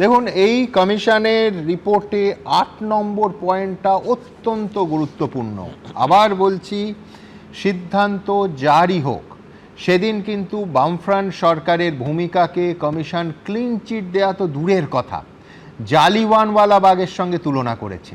দেখুন, এই কমিশনের রিপোর্টে ৮ নম্বর পয়েন্টটা অত্যন্ত গুরুত্বপূর্ণ। আবার বলছি, সিদ্ধান্ত জারি হোক। সেদিন কিন্তু বামফ্রন্ট সরকারের ভূমিকাকে কমিশন ক্লিন চিট দেয়া তো দূরের কথা, জালিওয়ানওয়ালা বাগের সঙ্গে তুলনা করেছে।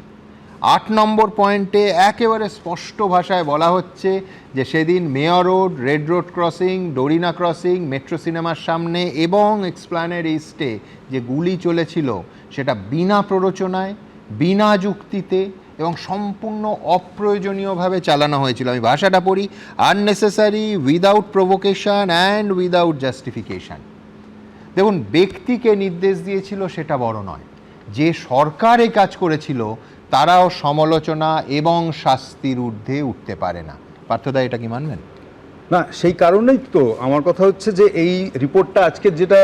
৮ নম্বর পয়েন্টে একেবারে স্পষ্ট ভাষায় বলা হচ্ছে যে সেদিন mayor road, red road crossing, Dorina crossing, metro সিনেমার সামনে এবং এক্সপ্ল্যানেড ইস্টে যে গুলি চলেছিল সেটা বিনা প্ররোচনায়, বিনা যুক্তিতে এবং সম্পূর্ণ অপ্রয়োজনীয়ভাবে চালানো হয়েছিল। আমি ভাষাটা পড়ি, unnecessary, without provocation and without justification. দেখুন, ব্যক্তিকে নির্দেশ দিয়েছিল সেটা বড় নয়, যে সরকার এই কাজ করেছিল তারাও সমালোচনা এবং শাস্তির ঊর্ধ্বে উঠতে পারে না। পার্থদা, এটা কি মানবেন? না, সেই কারণেই তো আমার কথা হচ্ছে যে এই রিপোর্টটা আজকে যেটা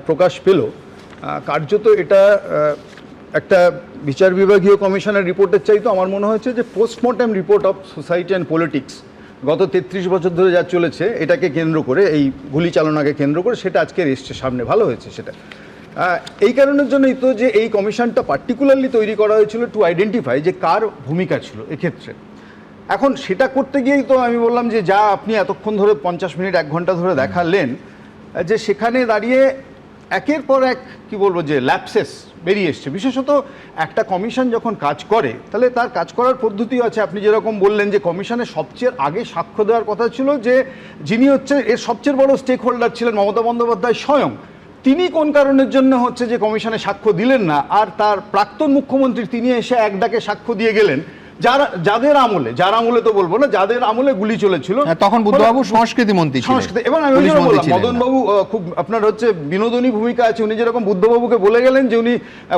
প্রকাশ পেল, কার্যত এটা একটা বিচার বিভাগীয় কমিশনের রিপোর্টের চাইতো আমার মনে হয়েছে যে postmortem report of society and politics গত 33 বছর ধরে যা চলেছে এটাকে কেন্দ্র করে, এই গুলি চালনাকে কেন্দ্র করে, সেটা আজকে এসছে সামনে। ভালো হয়েছে সেটা। এই কারণের জন্যই তো যে এই কমিশনটা পার্টিকুলারলি তৈরি করা হয়েছিল টু আইডেন্টিফাই যে কার ভূমিকা ছিল এক্ষেত্রে। এখন সেটা করতে গিয়েই তো আমি বললাম যে যা আপনি এতক্ষণ ধরে 50 মিনিট 1 ঘন্টা ধরে দেখালেন, যে সেখানে দাঁড়িয়ে একের পর এক কি বলবো যে ল্যাপসেস বেরিয়ে এসছে। বিশেষত একটা কমিশন যখন কাজ করে তাহলে তার কাজ করার পদ্ধতি আছে। আপনি যেরকম বললেন যে কমিশনের সবচেয়ে আগে সাক্ষ্য দেওয়ার কথা ছিল যে যিনি হচ্ছে এর সবচেয়ে বড় স্টেক হোল্ডার ছিলেন মমতা বন্দ্যোপাধ্যায় স্বয়ং, তিনি কোন কারণের জন্য হচ্ছে যে কমিশনে সাক্ষ্য দিলেন না, আর তার প্রাক্তন মুখ্যমন্ত্রী তিনি এসে এক ডাকে সাক্ষ্য দিয়ে গেলেন যাদের আমলে, যার আমলে তো বলবো না, যাদের আমলে গুলি চলেছিল তখন বুদ্ধবাবু সংস্কৃতি মন্ত্রী ছিলেন। এবং আমি বললাম মদনবাবু খুব আপনার হচ্ছে বিনোদনী ভূমিকা আছে। উনি যেরকম বুদ্ধবাবুকে বলে গেলেন যে উনি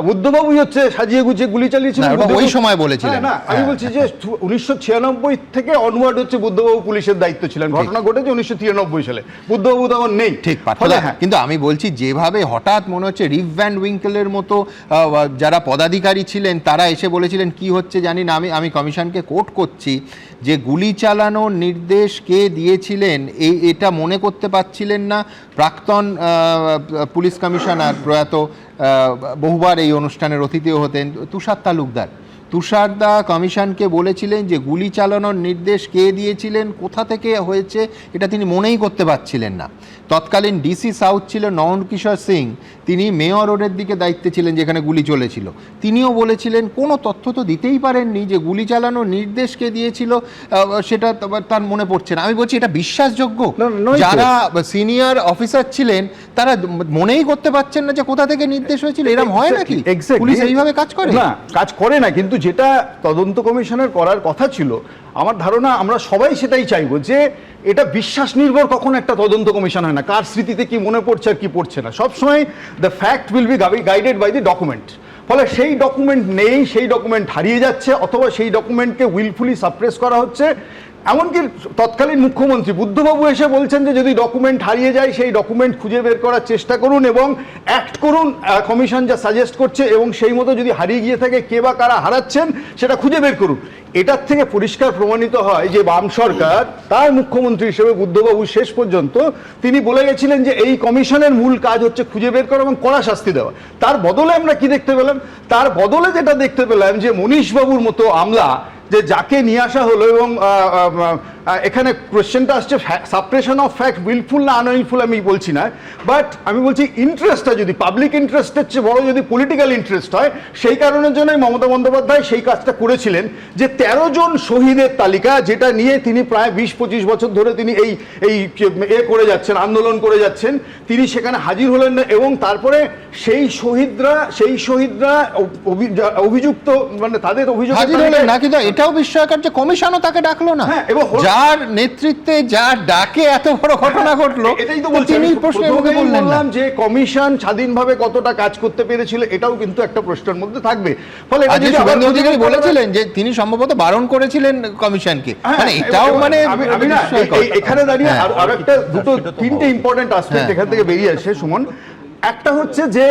বুদ্ধবাবুই হচ্ছে সাজিয়ে গুছিয়ে গুলি চালিয়েছিলেন, ওই সময় বলেছিলেন। না, আমি বলছি যে 1996 থেকে অনওয়ার্ড হচ্ছে বুদ্ধবাবু পুলিশের দায়িত্ব ছিলেন। ঘটনা ঘটেছে 1993 সালে, বুদ্ধবাবু তখন নেই। ঠিক, কিন্তু আমি বলছি যেভাবে হঠাৎ মনে হচ্ছে রিভ ভ্যান উইঙ্কেলের মতো যারা পদাধিকারী ছিলেন তারা এসে বলেছিলেন কি হচ্ছে জানি না, আমি কমিশনকে কোট করছি, যে গুলি চালানোর নির্দেশ কে দিয়েছিলেন এটা মনে করতে পারছিলেন না প্রাক্তন পুলিশ কমিশনার, প্রয়াত বহুবার এই অনুষ্ঠানের অতিথিও হতেন তুষার তালুকদার। তুষারদা কমিশনকে বলেছিলেন যে গুলি চালানোর নির্দেশ কে দিয়েছিলেন, কোথা থেকে হয়েছে, এটা তিনি মনেই করতে পারছিলেন না। তৎকালীন ডিসি সাউথ ছিলেন নয়ন কিশোর সিং, তিনি মেয়র রোডের দিকে দায়িত্বে ছিলেন যেখানে গুলি চলেছিল। তিনিও বলেছিলেন কোনো তথ্য তো দিতেই পারেননি যে গুলি চালানোর নির্দেশ কে দিয়েছিল সেটা তার মনে পড়ছে না। আমি বলছি এটা বিশ্বাসযোগ্য? যারা সিনিয়র অফিসার ছিলেন তারা মনেই করতে পারছেন না যে কোথা থেকে নির্দেশ হয়েছিল? এরকম হয় নাকি? পুলিশ এইভাবে কাজ করে না, কাজ করে না। কিন্তু যেটা তদন্ত কমিশনের করার কথা ছিল, আমার ধারণা আমরা সবাই সেটাই চাইবো যে এটা বিশ্বাস নির্ভর কখনো একটা তদন্ত কমিশন হয় না, কার স্মৃতিতে কি মনে পড়ছে আর কি পড়ছে না। সবসময় the fact will be guided by the document. ফলে সেই ডকুমেন্ট নেই, সেই ডকুমেন্ট হারিয়ে যাচ্ছে, অথবা সেই ডকুমেন্টকে উইলফুলি সাপ্রেস করা হচ্ছে। এমনকি তৎকালীন মুখ্যমন্ত্রী বুদ্ধবাবু এসে বলছেন যে যদি ডকুমেন্ট হারিয়ে যায় সেই ডকুমেন্ট খুঁজে বের করার চেষ্টা করুন এবং অ্যাক্ট করুন, কমিশন যা সাজেস্ট করছে, এবং সেই মতো যদি হারিয়ে গিয়ে থাকে কে বা কারা হারাচ্ছেন সেটা খুঁজে বের করুন। এটার থেকে পরিষ্কার প্রমাণিত হয় যে বাম সরকার তার মুখ্যমন্ত্রী হিসেবে বুদ্ধবাবু শেষ পর্যন্ত তিনি বলে গেছিলেন যে এই কমিশনের মূল কাজ হচ্ছে খুঁজে বের করা এবং কড়া শাস্তি দেওয়া। তার বদলে আমরা কি দেখতে পেলাম? তার বদলে যেটা দেখতে পেলাম যে মনীশবাবুর মতো আমলা, যে যাকে নিয়ে আসা হলো, এবং এখানে কোয়েশ্চেনটা আসছে সাপ্রেশন অফ ফ্যাক্ট উইলফুল না আনউইলফুল আমি বলছি না, বাট আমি বলছি ইন্টারেস্টটা যদি পাবলিক ইন্টারেস্টের চেয়ে বড় যদি পলিটিক্যাল ইন্টারেস্ট হয়, সেই কারণের জন্যই মমতা বন্দ্যোপাধ্যায় সেই কাজটা করেছিলেন যে 13 জন শহীদের তালিকা, যেটা নিয়ে তিনি প্রায় 20-25 বছর ধরে তিনি এই করে যাচ্ছেন, আন্দোলন করে যাচ্ছেন, তিনি সেখানে হাজির হলেন না। এবং তারপরে সেই শহীদরা অভিযুক্ত, মানে তাদের অভিযোগ হাজির হলেন না, কিন্তু এটাও বিস্ময়কর যে কমিশনও তাকে ডাকলো না। এবং যার নেতৃত্বে, যার ডাকে এত বড় ঘটনা ঘটলো, এটাই তো বললাম যে কমিশন স্বাধীনভাবে কতটা কাজ করতে পেরেছিল, এটাও কিন্তু একটা প্রশ্নের মধ্যে থাকবে। ফলে শুভেন্দু অধিকারী বলেছিলেন যে তিনি সম্ভবত বারণ করেছিলেন কমিশনকে, মানে এটাও মানে এখানে দাঁড়িয়ে আর একটা তিনটে ইম্পর্টেন্ট অ্যাসপেক্ট এখান থেকে বেরিয়ে আসে সুমন। একটা হচ্ছে যে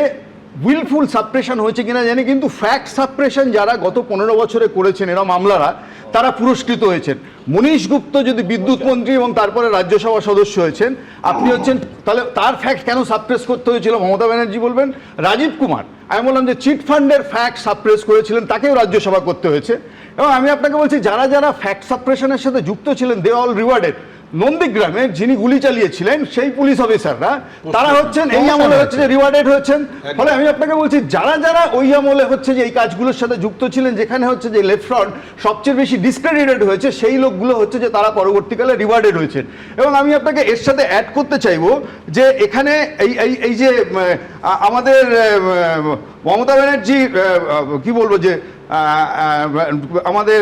উইলফুল সাপ্রেশন হয়েছে কিনা জানি, কিন্তু ফ্যাক্ট সাপ্রেশন যারা গত 15 বছরে করেছেন এরা মামলারা, তারা পুরস্কৃত হয়েছেন। মনীশ গুপ্ত যদি বিদ্যুৎ মন্ত্রী এবং তারপরে রাজ্যসভা সদস্য হয়েছেন, আপনি হচ্ছেন, তাহলে তার ফ্যাক্ট কেন সাপ্রেস করতে হয়েছিল মমতা ব্যানার্জি বলবেন? রাজীব কুমার আমি বললাম যে চিট ফান্ডের ফ্যাক্ট সাপ্রেস করেছিলেন তাকেও রাজ্যসভা করতে হয়েছে। এবং আমি আপনাকে বলছি যারা যারা ফ্যাক্ট সাপ্রেশনের সাথে যুক্ত ছিলেন দে অল রিওয়ার্ডেড। নন্দীগ্রামে যিনি গুলি চালিয়েছিলেন সেই পুলিশ অফিসাররা তারা হচ্ছেন এই আমলে হচ্ছে যে রিওয়ার্ডেড হয়েছেন। ফলে আমি আপনাকে বলছি যারা যারা ওই আমলে হচ্ছে যে এই কাজগুলোর সাথে যুক্ত ছিলেন যেখানে হচ্ছে যে লেফট ফ্রন্ট সবচেয়ে বেশি ডিসক্রেডিটেড হয়েছে সেই লোকগুলো হচ্ছে যে তারা পরবর্তীকালে রিওয়ার্ডেড হয়েছেন। এবং আমি আপনাকে এর সাথে অ্যাড করতে চাইবো যে এখানে এই যে আমাদের মমতা ব্যানার্জি কি বলবো যে আমাদের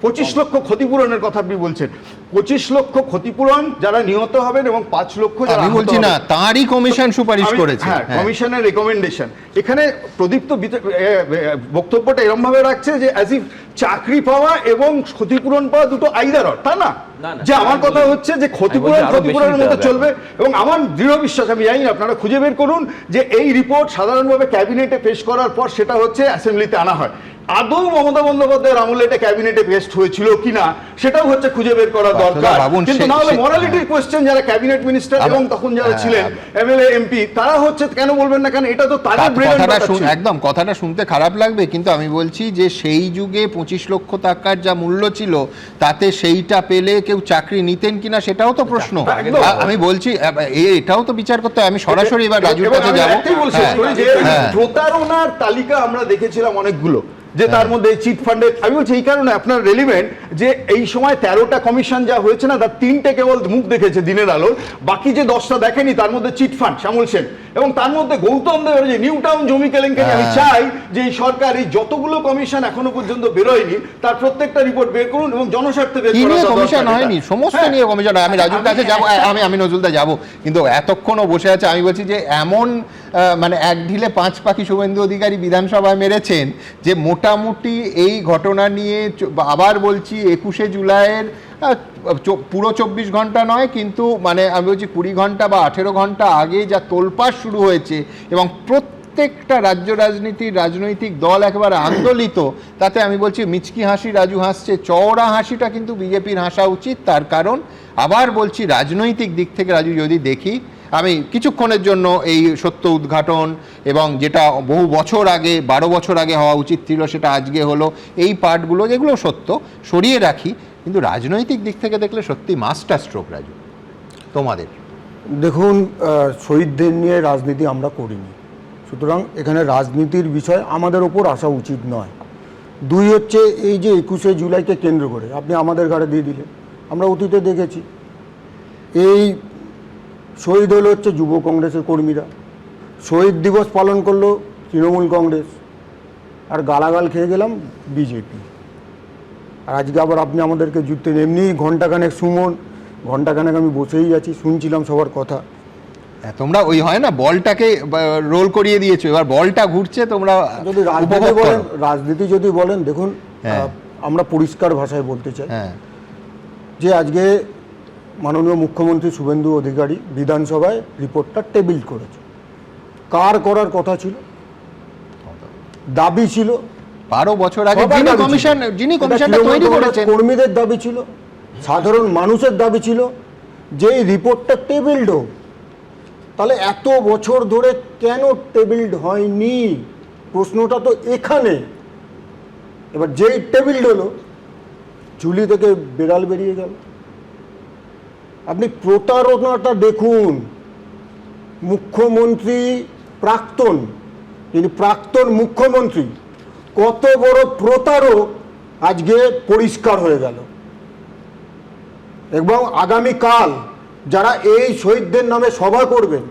25 লক্ষ ক্ষতিপূরণের কথা আপনি বলছেন, 25 লক্ষ ক্ষতিপূরণ যারা নিহত হবেন এবং 5 লক্ষ যারা আমি বলছি না তারই কমিশন সুপারিশ করেছে। হ্যাঁ, কমিশনের রেকমেন্ডেশন। এখানে প্রদীপ্ত বক্তব্যটা এরকম ভাবে রাখছে যে অ্যাজ ইফ চাকরি পাওয়া এবং ক্ষতিপূরণ পাওয়া দুটো আইদার তাই না, যে আমার কথা হচ্ছে যে ক্ষতিপূরণের মধ্যে চলবে। এবং আমার দৃঢ় বিশ্বাস, আমি জানি আপনারা খুঁজে বের করুন যে এই রিপোর্ট সাধারণভাবে ক্যাবিনেটে পেশ করার পর সেটা হচ্ছে অ্যাসেম্বলিতে আনা হয়। আদৌ মমতা বন্দ্যোপাধ্যায়ের আমলে এটা ক্যাবিনেটে পেশ হয়েছিল কিনা সেটাও হচ্ছে খুঁজে বের করা দরকার। কিন্তু না হলে মরালিটির কোয়েশ্চেন যারা ক্যাবিনেট মিনিস্টার এবং তখন যারা ছিলেন এমএলএ এমপি তারা হচ্ছে কেন বলবেন না, কেন এটা তো তাদের ব্রেন। একদম কথাটা শুনতে খারাপ লাগবে কিন্তু আমি বলছি যে সেই যুগে 25 লক্ষ টাকার যা মূল্য ছিল তাতে সেইটা পেলে কেউ চাকরি নিতেন কিনা সেটাও তো প্রশ্ন। আমি বলছি এটাও তো বিচার করতে হয়। আমি সরাসরি এবার রাজুর কাছে যাবো। প্রতারণার তালিকা আমরা দেখেছিলাম অনেকগুলো, যে তার মধ্যে চিট ফান্ডের, আমি বলছি এই কারণে আপনার রেলিভেন্ট যে এই সময় 13টা কমিশন যা হয়েছে না তার 3টে কেবল মুখ দেখেছে দিনের আলোর, বাকি যে 10টা দেখেনি তার মধ্যে চিট ফান্ড শ্যামল সেন এবং তার মধ্যে গৌতম দেবের যে নিউ টাউন জমি কেলেঙ্কারি। আমি চাই যে এই সরকার এই যতগুলো কমিশন এখনো পর্যন্ত বেরোয়নি তার প্রত্যেকটা রিপোর্ট বের করুন এবং জনস্বার্থে বের করুন। কমিশন হয়নি, সমস্ত নিয়ে কমিশন। আমি রাজুর কাছে যাবো, আমি নজরুলদা যাবো, কিন্তু এতক্ষণও বসে আছে। আমি বলছি যে এমন মানে এক ঢিলে 5 পাখি শুভেন্দু অধিকারী বিধানসভায় মেরেছেন যে মোটামুটি এই ঘটনা নিয়ে আবার বলছি 21শে জুলাইয়ের পুরো 24 ঘন্টা নয় কিন্তু মানে আমি বলছি 20 ঘন্টা বা 18 ঘন্টা আগে যা তোলপাড় শুরু হয়েছে এবং প্রত্যেকটা রাজনৈতিক দল একেবারে আন্দোলিত, তাতে আমি বলছি মিচকি হাসি রাজু হাসছে, চওড়া হাসিটা কিন্তু বিজেপির হাসা উচিত। তার কারণ আবার বলছি রাজনৈতিক দিক থেকে রাজু যদি দেখি, আমি কিছুক্ষণের জন্য এই সত্য উদ্ঘাটন এবং যেটা বহু বছর আগে 12 বছর আগে হওয়া উচিত ছিল সেটা আজকে হলো, এই পার্টগুলো যেগুলো সত্য সরিয়ে রাখি, কিন্তু রাজনৈতিক দিক থেকে দেখলে সত্যি মাস্টার স্ট্রোক রাজু তোমাদের। দেখুন, শহীদদের নিয়ে রাজনীতি আমরা করিনি, সুতরাং এখানে রাজনীতির বিষয় আমাদের ওপর আসা উচিত নয়। 2 হচ্ছে এই যে 21শে জুলাইকে কেন্দ্র করে আপনি আমাদের ঘাড়ে দিয়ে দিলেন, আমরা অতীতে দেখেছি এই শহীদ হলো হচ্ছে যুব কংগ্রেসের কর্মীরা, শহীদ দিবস পালন করলো তৃণমূল কংগ্রেস, আর গালাগাল খেয়ে গেলাম বিজেপি। আর আজকে আবার আপনি আমাদেরকে জুটতেন এমনি ঘন্টাখানেক সুমন, ঘন্টাখানেক আমি বসেই আছি শুনছিলাম সবার কথা। তোমরা ওই হয় না বলটাকে রোল করিয়ে দিয়েছো, এবার বলটা ঘুরছে, তোমরা যদি রাজনীতি যদি বলেন দেখুন, আমরা পরিষ্কার ভাষায় বলতে চাই যে আজকে মাননীয় মুখ্যমন্ত্রী শুভেন্দু অধিকারী বিধানসভায় রিপোর্টটা টেবিল করেছে। কার করার কথা ছিল? দাবি ছিল 12 বছর আগে যিনি কমিশনটা তৈরি করেছেন, কর্মীদের দাবি ছিল, সাধারণ মানুষের দাবি ছিল যে এই রিপোর্টটা টেবিলড হোক। তাহলে এত বছর ধরে কেন টেবিলড হয়নি? প্রশ্নটা তো এখানে। এবার যেই টেবিলড হলো ঝুলি থেকে বেড়াল বেরিয়ে গেল। আপনি প্রতারণাটা দেখুন। মুখ্যমন্ত্রী তিনি প্রাক্তন মুখ্যমন্ত্রী কত বড় প্রতারক আজকে পরিষ্কার হয়ে গেল। এবং আগামীকাল যারা এই শহীদদের নামে সভা করবেন,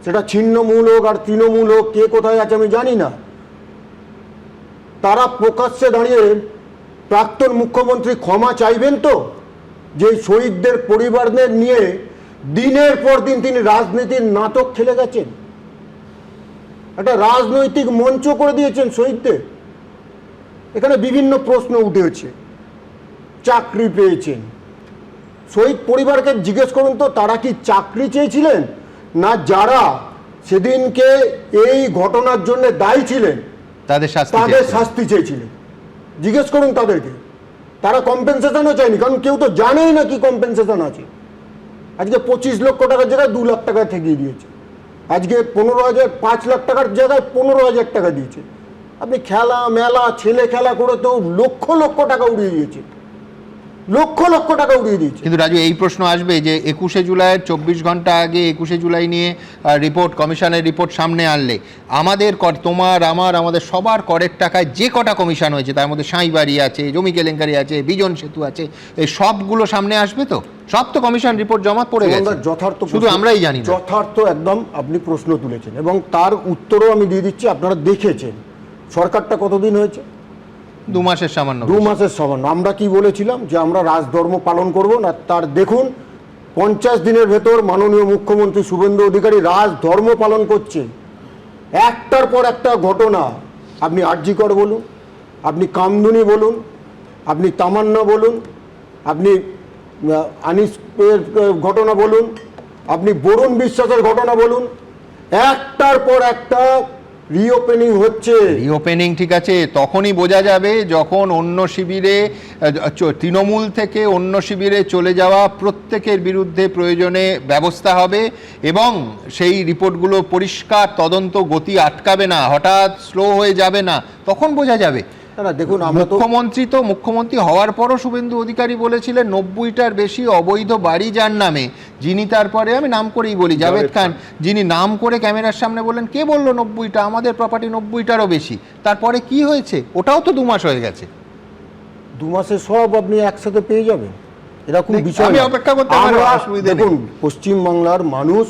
সেটা ছিন্নমূল হোক আর তৃণমূল হোক, কে কোথায় আছে আমি জানি না, তারা প্রকাশ্যে দাঁড়িয়ে প্রাক্তন মুখ্যমন্ত্রী ক্ষমা চাইবেন তো? যে শহীদদের পরিবারদের নিয়ে দিনের পর দিন তিনি রাজনীতির নাটক খেলে গেছেন, একটা রাজনৈতিক মঞ্চ করে দিয়েছেন শহীদদের। এখানে বিভিন্ন প্রশ্ন উঠেছে। চাকরি পেয়েছেন, শহীদ পরিবারকে জিজ্ঞেস করুন তো তারা কি চাকরি চেয়েছিলেন, না যারা সেদিনকে এই ঘটনার জন্য দায়ী ছিলেন তাদের শাস্তি চেয়েছিলেন? জিজ্ঞেস করুন তাদেরকে। তারা কম্পেনসেশনও চায়নি, কারণ কেউ তো জানেই না কি কম্পেনসেশন আছে। আজকে 25 লক্ষ টাকার জায়গায় 2 লাখ টাকা ঠেকিয়ে দিয়েছে। আজকে 15,000 5 লাখ টাকার জায়গায় 15,000 টাকা দিয়েছে। আপনি খেলা মেলা ছেলে খেলা করে তো লক্ষ লক্ষ টাকা উড়িয়ে দিয়েছে, লক্ষ লক্ষ টাকা উড়িয়ে দিয়েছে। কিন্তু রাজু, এই প্রশ্ন আসবে যে 21শে জুলাইয়ের 24 ঘন্টা আগে 21শে জুলাই নিয়ে রিপোর্ট, কমিশনের রিপোর্ট সামনে আনলে আমাদের তোমার আমাদের সবার করের টাকায় যে কটা কমিশন হয়েছে তার মধ্যে সাঁইবাড়ি আছে, জমি কেলেঙ্কারি আছে, বিজন সেতু আছে, এই সবগুলো সামনে আসবে তো? সব তো কমিশন রিপোর্ট জমা পড়ে গেছে, যথার্থ শুধু আমরাই জানি না। যথার্থ একদম আপনি প্রশ্ন তুলেছেন এবং তার উত্তরও আমি দিয়ে দিচ্ছি। আপনারা দেখেছেন সরকারটা কতদিন হয়েছে? 2 মাসের সামান্য। 2 মাসের সামান্য। আমরা কি বলেছিলাম যে আমরা রাজধর্ম পালন করব না? তার দেখুন 50 দিনের ভেতর মাননীয় মুখ্যমন্ত্রী শুভেন্দু অধিকারী রাজধর্ম পালন করছে। একটার পর একটা ঘটনা, আপনি আরজিকর বলুন, আপনি কামদুনি বলুন, আপনি তামান্না বলুন, আপনি আনিসের ঘটনা বলুন, আপনি বরুণ বিশ্বাসের ঘটনা বলুন, একটার পর একটা রিওপেনিং হচ্ছে। রিওপেনিং ঠিক আছে, তখনই বোঝা যাবে যখন অন্য শিবিরে, তৃণমূল থেকে অন্য শিবিরে চলে যাওয়া প্রত্যেকের বিরুদ্ধে প্রয়োজনে ব্যবস্থা হবে এবং সেই রিপোর্টগুলো পরিষ্কার, তদন্ত গতি আটকাবে না, হঠাৎ স্লো হয়ে যাবে না, তখন বোঝা যাবে। না দেখুন, আমরা তো মুখ্যমন্ত্রী হওয়ার পরও শুভেন্দু অধিকারী বলেছিলেন 90টার বেশি অবৈধ বাড়ি যার নামে, যিনি তারপরে, আমি নাম করেই বলি, জাভেদ খান, যিনি নাম করে ক্যামেরার সামনে বললেন, কে বললো 90টা, আমাদের প্রপার্টি 90টারও বেশি। তারপরে কি হয়েছে? ওটাও তো 2 মাস হয়ে গেছে। 2 মাসে সব আপনি একসাথে পেয়ে যাবেন, এরকম বিষয় আমি না। অপেক্ষা করতে পারি, অসুবিধা নেই। দেখুন, পশ্চিমবাংলার মানুষ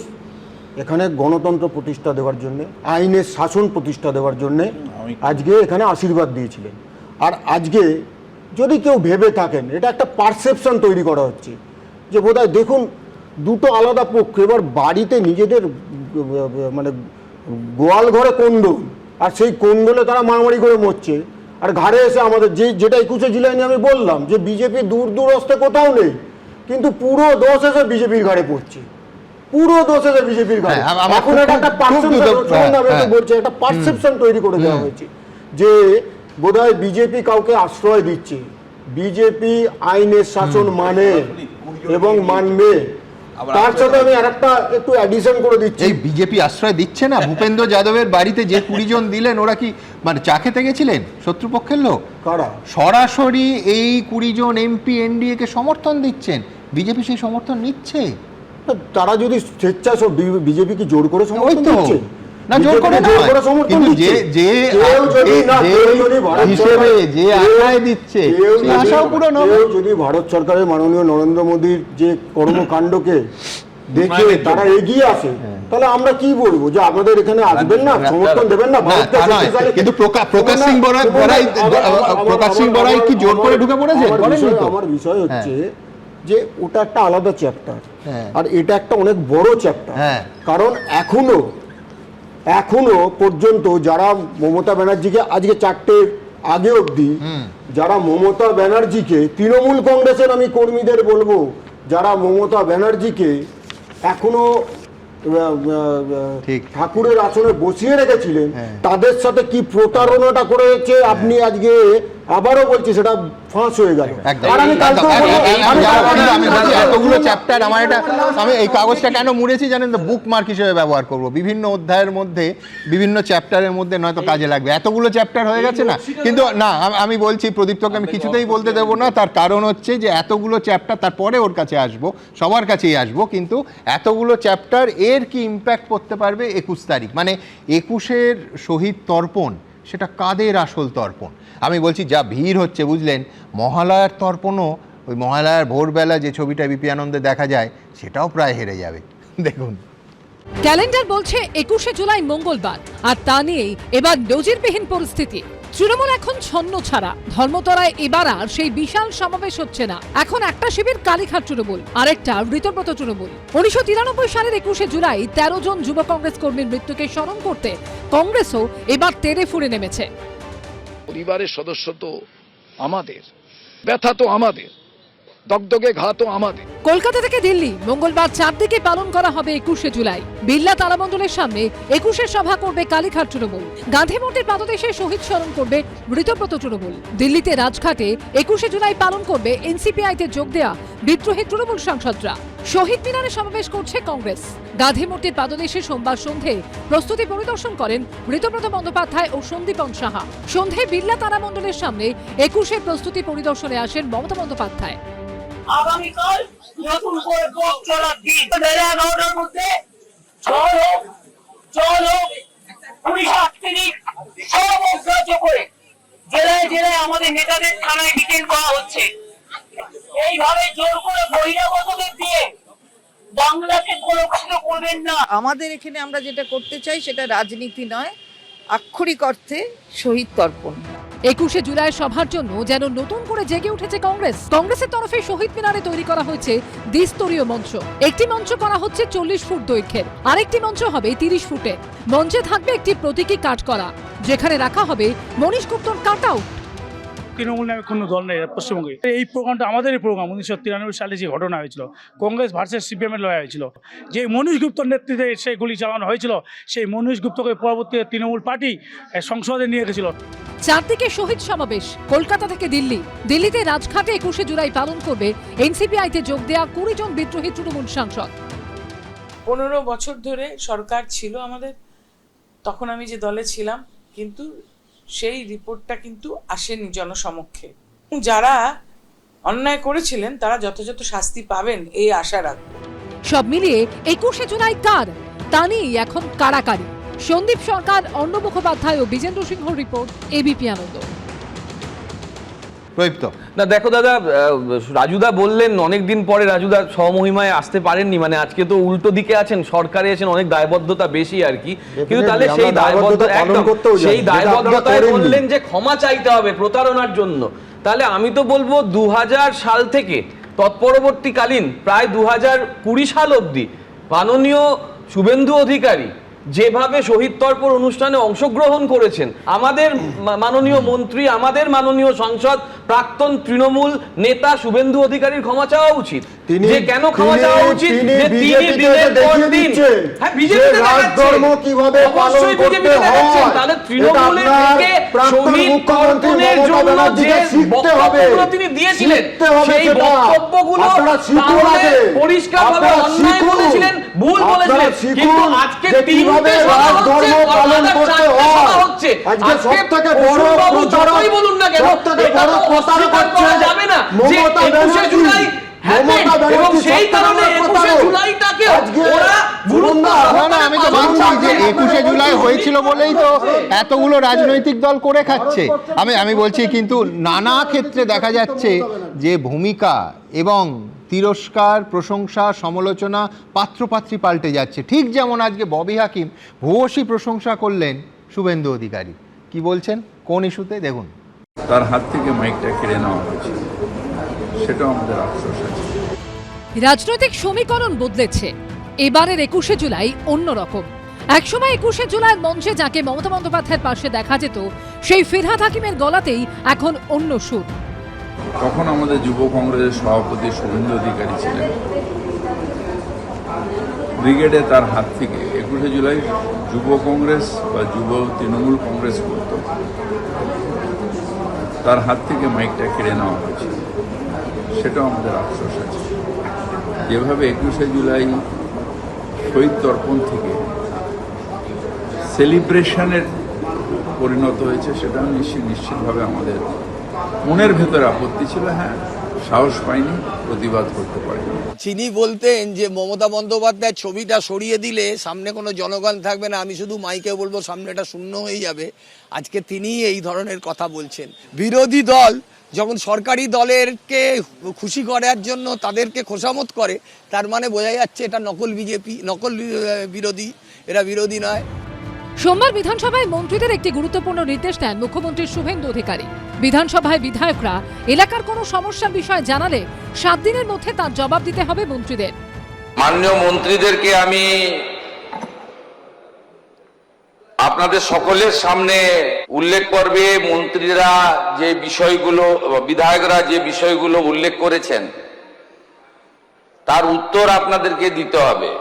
এখানে গণতন্ত্র প্রতিষ্ঠা দেওয়ার জন্য, আইনের শাসন প্রতিষ্ঠা দেওয়ার জন্য আজকে এখানে আশীর্বাদ দিয়েছিলেন। আর আজকে যদি কেউ ভেবে থাকেন, এটা একটা পারসেপশন তৈরি করা হচ্ছে যে বোধহয়, দেখুন দুটো আলাদা পক্ষ, এবার বাড়িতে নিজেদের মানে গোয়াল ঘরে কোন্দল, আর সেই কোন্দলে তারা মারামারি করে মরছে, আর ঘাড়ে এসে আমাদের যেটা 21শে জুলাই নিয়ে আমি বললাম যে বিজেপি দূর দূরস্থে কোথাও নেই, কিন্তু পুরো দোষ এসে বিজেপির ঘাড়ে পড়ছে, পুরো দোষ এসে বিজেপির ঘাড়ে। এখন একটা পারসেপশন তৈরি করে দেওয়া হয়েছে যে বোধহয় বিজেপি কাউকে আশ্রয় দিচ্ছে, বিজেপি আইনের শাসন মানে এবং মানবে। তার সাথে আমি আরেকটা একটু অ্যাডিশন করে দিচ্ছি, এই বিজেপি আশ্রয় দিচ্ছে না। ভূপেন্দ্র যাদবের বাড়িতে যে 20 জন দিলেন, ওরা কি মানে চা খেতে গেছিলেন শত্রুপক্ষের লোক? কারা? সরাসরি এই 20 জন এমপি এনডিএ কে সমর্থন দিচ্ছেন, বিজেপি সেই সমর্থন নিচ্ছে। তারা যদি স্বেচ্ছায়, বিজেপি কি জোর করে সমর্থন দিচ্ছে? না, জোর করে কিন্তু যে হিসেবে যে আশায় দিচ্ছে সেই আশাও পূরণ হবে। যদি ভারত সরকারের মাননীয় নরেন্দ্র মোদীর যে কর্মকাণ্ডকে দেখে তারা এগিয়ে আসে, তাহলে আমরা কি বলবো যে আমাদের এখানে আসবেন না, সমর্থন দেবেন না? কিন্তু প্রকাশ সিং বড়াই কি জোর করে ঢুকে পড়েছে? আমার বিষয় হচ্ছে যে ওটা একটা আলাদা চ্যাপ্টার, আর এটা একটা অনেক বড় চ্যাপ্টার। কারণ এখনো পর্যন্ত যারা মমতা ব্যানার্জিকে, আজকে 4টের আগে অবধি যারা মমতা ব্যানার্জিকে, তৃণমূল কংগ্রেসের আমি কর্মীদের বলবো, যারা মমতা ব্যানার্জিকে এখনো ঠাকুরের আসনে বসিয়ে রেখেছিলেন, তাদের সাথে কি প্রতারণাটা করেছে আপনি আজকে আবারও বলছি, সেটা ফাঁস হয়ে গেল। এতগুলো চ্যাপ্টার, আমি এই কাগজটা কেন মুড়েছি জানেন তো? বুকমার্ক হিসেবে ব্যবহার করব, বিভিন্ন অধ্যায়ের মধ্যে, বিভিন্ন চ্যাপ্টারের মধ্যে নয়তো কাজে লাগবে। এতগুলো চ্যাপ্টার হয়ে গেছে না, কিন্তু না, আমি বলছি প্রদীপ্তকে আমি কিছুতেই বলতে দেবো না। তার কারণ হচ্ছে যে এতগুলো চ্যাপ্টার, তারপরে ওর কাছে আসবো, সবার কাছেই আসবো, কিন্তু এতগুলো চ্যাপ্টার এর কি ইম্প্যাক্ট করতে পারবে 21 তারিখ, মানে 21-এর শহীদ তর্পণ, সেটা কাদের আসল তর্পণ? আমি বলছি যা ভিড় হচ্ছে, বুঝলেন, মহালয়ার তর্পণও, ওই মহালয়ার ভোরবেলা যে ছবিটা বিপি আনন্দে দেখা যায়, সেটাও প্রায় হেরে যাবে। দেখুন, ক্যালেন্ডার বলছে 21শে জুলাই মঙ্গলবার, আর তা নিয়েই এবার নজিরবিহীন পরিস্থিতি। তৃণমূল এখন ছন্ন ছাড়া। ধর্মতলায় এবার আর সেই বিশাল সমাবেশ হচ্ছে না। এখন একটা শিবির কালীঘাট তৃণমূল, আরেকটা ঋতব্রত তৃণমূল। 1993 সালের 21শে জুলাই 13 জন যুব কংগ্রেস কর্মীর মৃত্যুকে স্মরণ করতে কংগ্রেসও এবার তেড়ে ফুঁড়ে নেমেছে। পরিবারের সদস্য তো আমাদের, ব্যথা তো আমাদের, দগদগে ঘা তো আমাদের। কলকাতা থেকে দিল্লি মঙ্গলবার চারদিকে পালন করা হবে 21শে জুলাই। বিড়লা তারামণ্ডলের সামনে 21শে সভা করবে কালীঘাট তৃণমূল। গান্ধী মূর্তির পাদদেশে শহীদ স্মরণ করবে মৃতপ্রত তৃণমূল। দিল্লিতে রাজঘাটে 21শে জুলাই পালন করবে এনসিপিআইতে যোগ দেয়া বিদ্রোহী তৃণমূল সাংসদরা। শহীদ মিনারে সমাবেশ করছে কংগ্রেস। গান্ধী মূর্তির পাদদেশে সোমবার সন্ধে প্রস্তুতি পরিদর্শন করেন মৃতপ্রত বন্দ্যোপাধ্যায় ও সন্দীপন সাহা। সন্ধে বিড়লা তারামণ্ডলের সামনে 21শে প্রস্তুতি পরিদর্শনে আসেন মমতা বন্দ্যোপাধ্যায়। আগামীকাল নতুন করে পথ চলার দিন 11:30টার মধ্যে চলো পুলিশ আটকেনি সব অগ্রাহ্য করে জেলায় জেলায় আমাদের নেতাদের থানায় ডিটেইন করা হচ্ছে। এইভাবে জোর করে বহিরাগতদের দিয়ে বাংলাকে কলঙ্কিত করবেন না। আমাদের এখানে আমরা যেটা করতে চাই সেটা রাজনীতি নয়, আক্ষরিক অর্থে শহীদ তর্পণ। 21শে জুলাই সভার জন্য যেন নতুন করে জেগে উঠেছে কংগ্রেস। কংগ্রেসের তরফে শহীদ মিনারে তৈরি করা হয়েছে দ্বিস্তরীয় মঞ্চ। একটি মঞ্চ করা হচ্ছে 40 ফুট দৈর্ঘ্যের, আরেকটি মঞ্চ হবে 30 ফুটের। মঞ্চে থাকবে একটি প্রতীকী কাট করা, যেখানে রাখা হবে মনীশ গুপ্তর কাট আউট। তৃণমূল নামে কোনো দল নেই পশ্চিমবঙ্গে। এই প্রোগ্রামটা আমাদেরই প্রোগ্রাম। 1993 সালে যে ঘটনা হয়েছিল, কংগ্রেস ভার্সেস সিপিএমের লড়াই হয়েছিল, যে মনীশ গুপ্তর নেতৃত্বে সেই গুলি চালানো হয়েছিল, সেই মনীশ গুপ্তকে পরবর্তীতে তৃণমূল পার্টি সংসদে নিয়ে গেছিল। চারদিকে শহীদ সমাবেশ। কলকাতা থেকে দিল্লি। দিল্লিতে রাজঘাটে 21শে জুলাই পালন করবে এনসিপিআইতে যোগ দেয়া 20 জন বিদ্রোহী তৃণমূল সাংসদ। 15 বছর ধরে সরকার ছিল আমাদের, তখন আমি যে দলে ছিলাম, কিন্তু সেই রিপোর্টটা কিন্তু আসেনি জনসমক্ষে। যারা অন্যায় করেছিলেন তারা যথাযথ শাস্তি পাবেন এই আশা রাখবো। সব মিলিয়ে 21শে জুলাই কার, তা নিয়েই এখন কারাকারি। সন্দীপ সরকার, অর্ণব মুখোপাধ্যায় ও বিজেন্দ্র সিংহর রিপোর্ট, এবিপি আনন্দ। প্রদীপ্ত, না দেখো দাদা, রাজুদা বললেন অনেকদিন পরে রাজুদা স্বমহিমায় আসতে পারেননি, মানে আজকে তো উল্টো দিকে আছেন, সরকারে আছেন, অনেক দায়বদ্ধতা বেশি আর কি। কিন্তু তাহলে সেই দায়বদ্ধতায় বললেন যে ক্ষমা চাইতে হবে প্রতারণার জন্য। তাহলে আমি তো বলবো 2000 সাল থেকে তৎপরবর্তীকালীন প্রায় 2020 সাল অবধি মাননীয় শুভেন্দু অধিকারী যেভাবে শহীদ তর্পণ অনুষ্ঠানে অংশগ্রহণ করেছেন, আমাদের মাননীয় মন্ত্রী, আমাদের মাননীয় সংসদ, প্রাক্তন তৃণমূল নেতা শুভেন্দু অধিকারীর ক্ষমা চাওয়া উচিত। যে কেন ক্ষমা চাওয়া উচিত? যে তিনি দিনের পর দিন বিজেপিতে রাজধর্ম কিভাবে পালন করতে হয়, তাহলে তৃণমূলের থেকে শহীদ তর্পণের জন্য যে বক্তব্যগুলো তিনি দিয়েছিলেন, সেই বক্তব্যগুলো পরিষ্কারভাবে অন্যায় বলেছিলেন, ভুল বলেছিলেন। কিন্তু আজকে তিনটে সভা হচ্ছে, আজকে সবথেকে বড় প্রতারক বলুন না কেন, এটা তো অস্বীকার করা যাবে না যে 21শে জুলাই এবং সেই কারণে 21শে জুলাইটাকে ওরা গুরুত্ব। আমি তো বলছি যে 21শে জুলাই হয়েছিল বলেই তো এতগুলো রাজনৈতিক দল করে খাচ্ছে। আমি বলছি, কিন্তু নানা ক্ষেত্রে দেখা যাচ্ছে যে ভূমিকা এবং তিরস্কার, প্রশংসা, সমালোচনা পাত্রপাত্রী পাল্টে যাচ্ছে। ঠিক যেমন আজকে ববি হাকিম ভূয়সী প্রশংসা করলেন শুভেন্দু অধিকারী। কি বলছেন, কোন ইস্যুতে দেখুন। তার হাত থেকে মাইকটা কেড়ে নেওয়া হয়েছে, সেটাও আমাদের আফসোস আছে। রাজনৈতিক সমীকরণ বদলেছে। এবারের 21শে জুলাই অন্যরকম। একসময় 21শে জুলাই মঞ্চে যাকে মমতা বন্দ্যোপাধ্যায়ের পাশে দেখা যেত, সেই ফিরহাদ হাকিমের গলাতেই এখন অন্য সুর। তখন আমাদের যুব কংগ্রেসের সভাপতি শুভেন্দু অধিকারী ছিলেন। ব্রিগেডে তার হাত থেকে 21শে জুলাই যুব কংগ্রেস বা যুব তৃণমূল কংগ্রেস করত, তার হাত থেকে মাইকটা কেড়ে নেওয়া হয়েছে, সেটাও আমাদের আফসোস আছে। যেভাবে 21শে জুলাই শহীদ তর্পণ থেকে সেলিব্রেশনের পরিণত হয়েছে, সেটা নিশ্চিতভাবে আমাদের মনের ভেতরে আপত্তি ছিল। হ্যাঁ, সাহস পাইনি, প্রতিবাদ করতে পারিনি। তিনি বলতেন যে মমতা বন্দ্যোপাধ্যায়ের ছবিটা সরিয়ে দিলে সামনে কোনো জনগণ থাকবে না, আমি শুধু মাইকে বলবো, সামনেটা শূন্য হয়ে যাবে। আজকে তিনি এই ধরনের কথা বলছেন। বিরোধী দল যখন সরকারি দলেরকে খুশি করার জন্য তাদেরকে খোসামত করে, তার মানে বোঝা যাচ্ছে এটা নকল বিজেপি, নকল বিরোধী, এরা বিরোধী নয়। সোমবার বিধানসভায় মন্ত্রীদের একটি গুরুত্বপূর্ণ নির্দেশ দেন মুখ্যমন্ত্রী শুভেন্দু অধিকারী। বিধানসভায় বিধায়করা এলাকার কোনো সমস্যার বিষয়ে জানালে 7 দিনের মধ্যে তার জবাব দিতে হবে মন্ত্রীদের। মাননীয় মন্ত্রীদেরকে আমি আপনাদের সকলের সামনে উল্লেখ করবে, মন্ত্রীরা যে বিষয়গুলো, বিধায়করা যে বিষয়গুলো উল্লেখ করেছেন, তার উত্তর আপনাদেরকে দিতে হবে।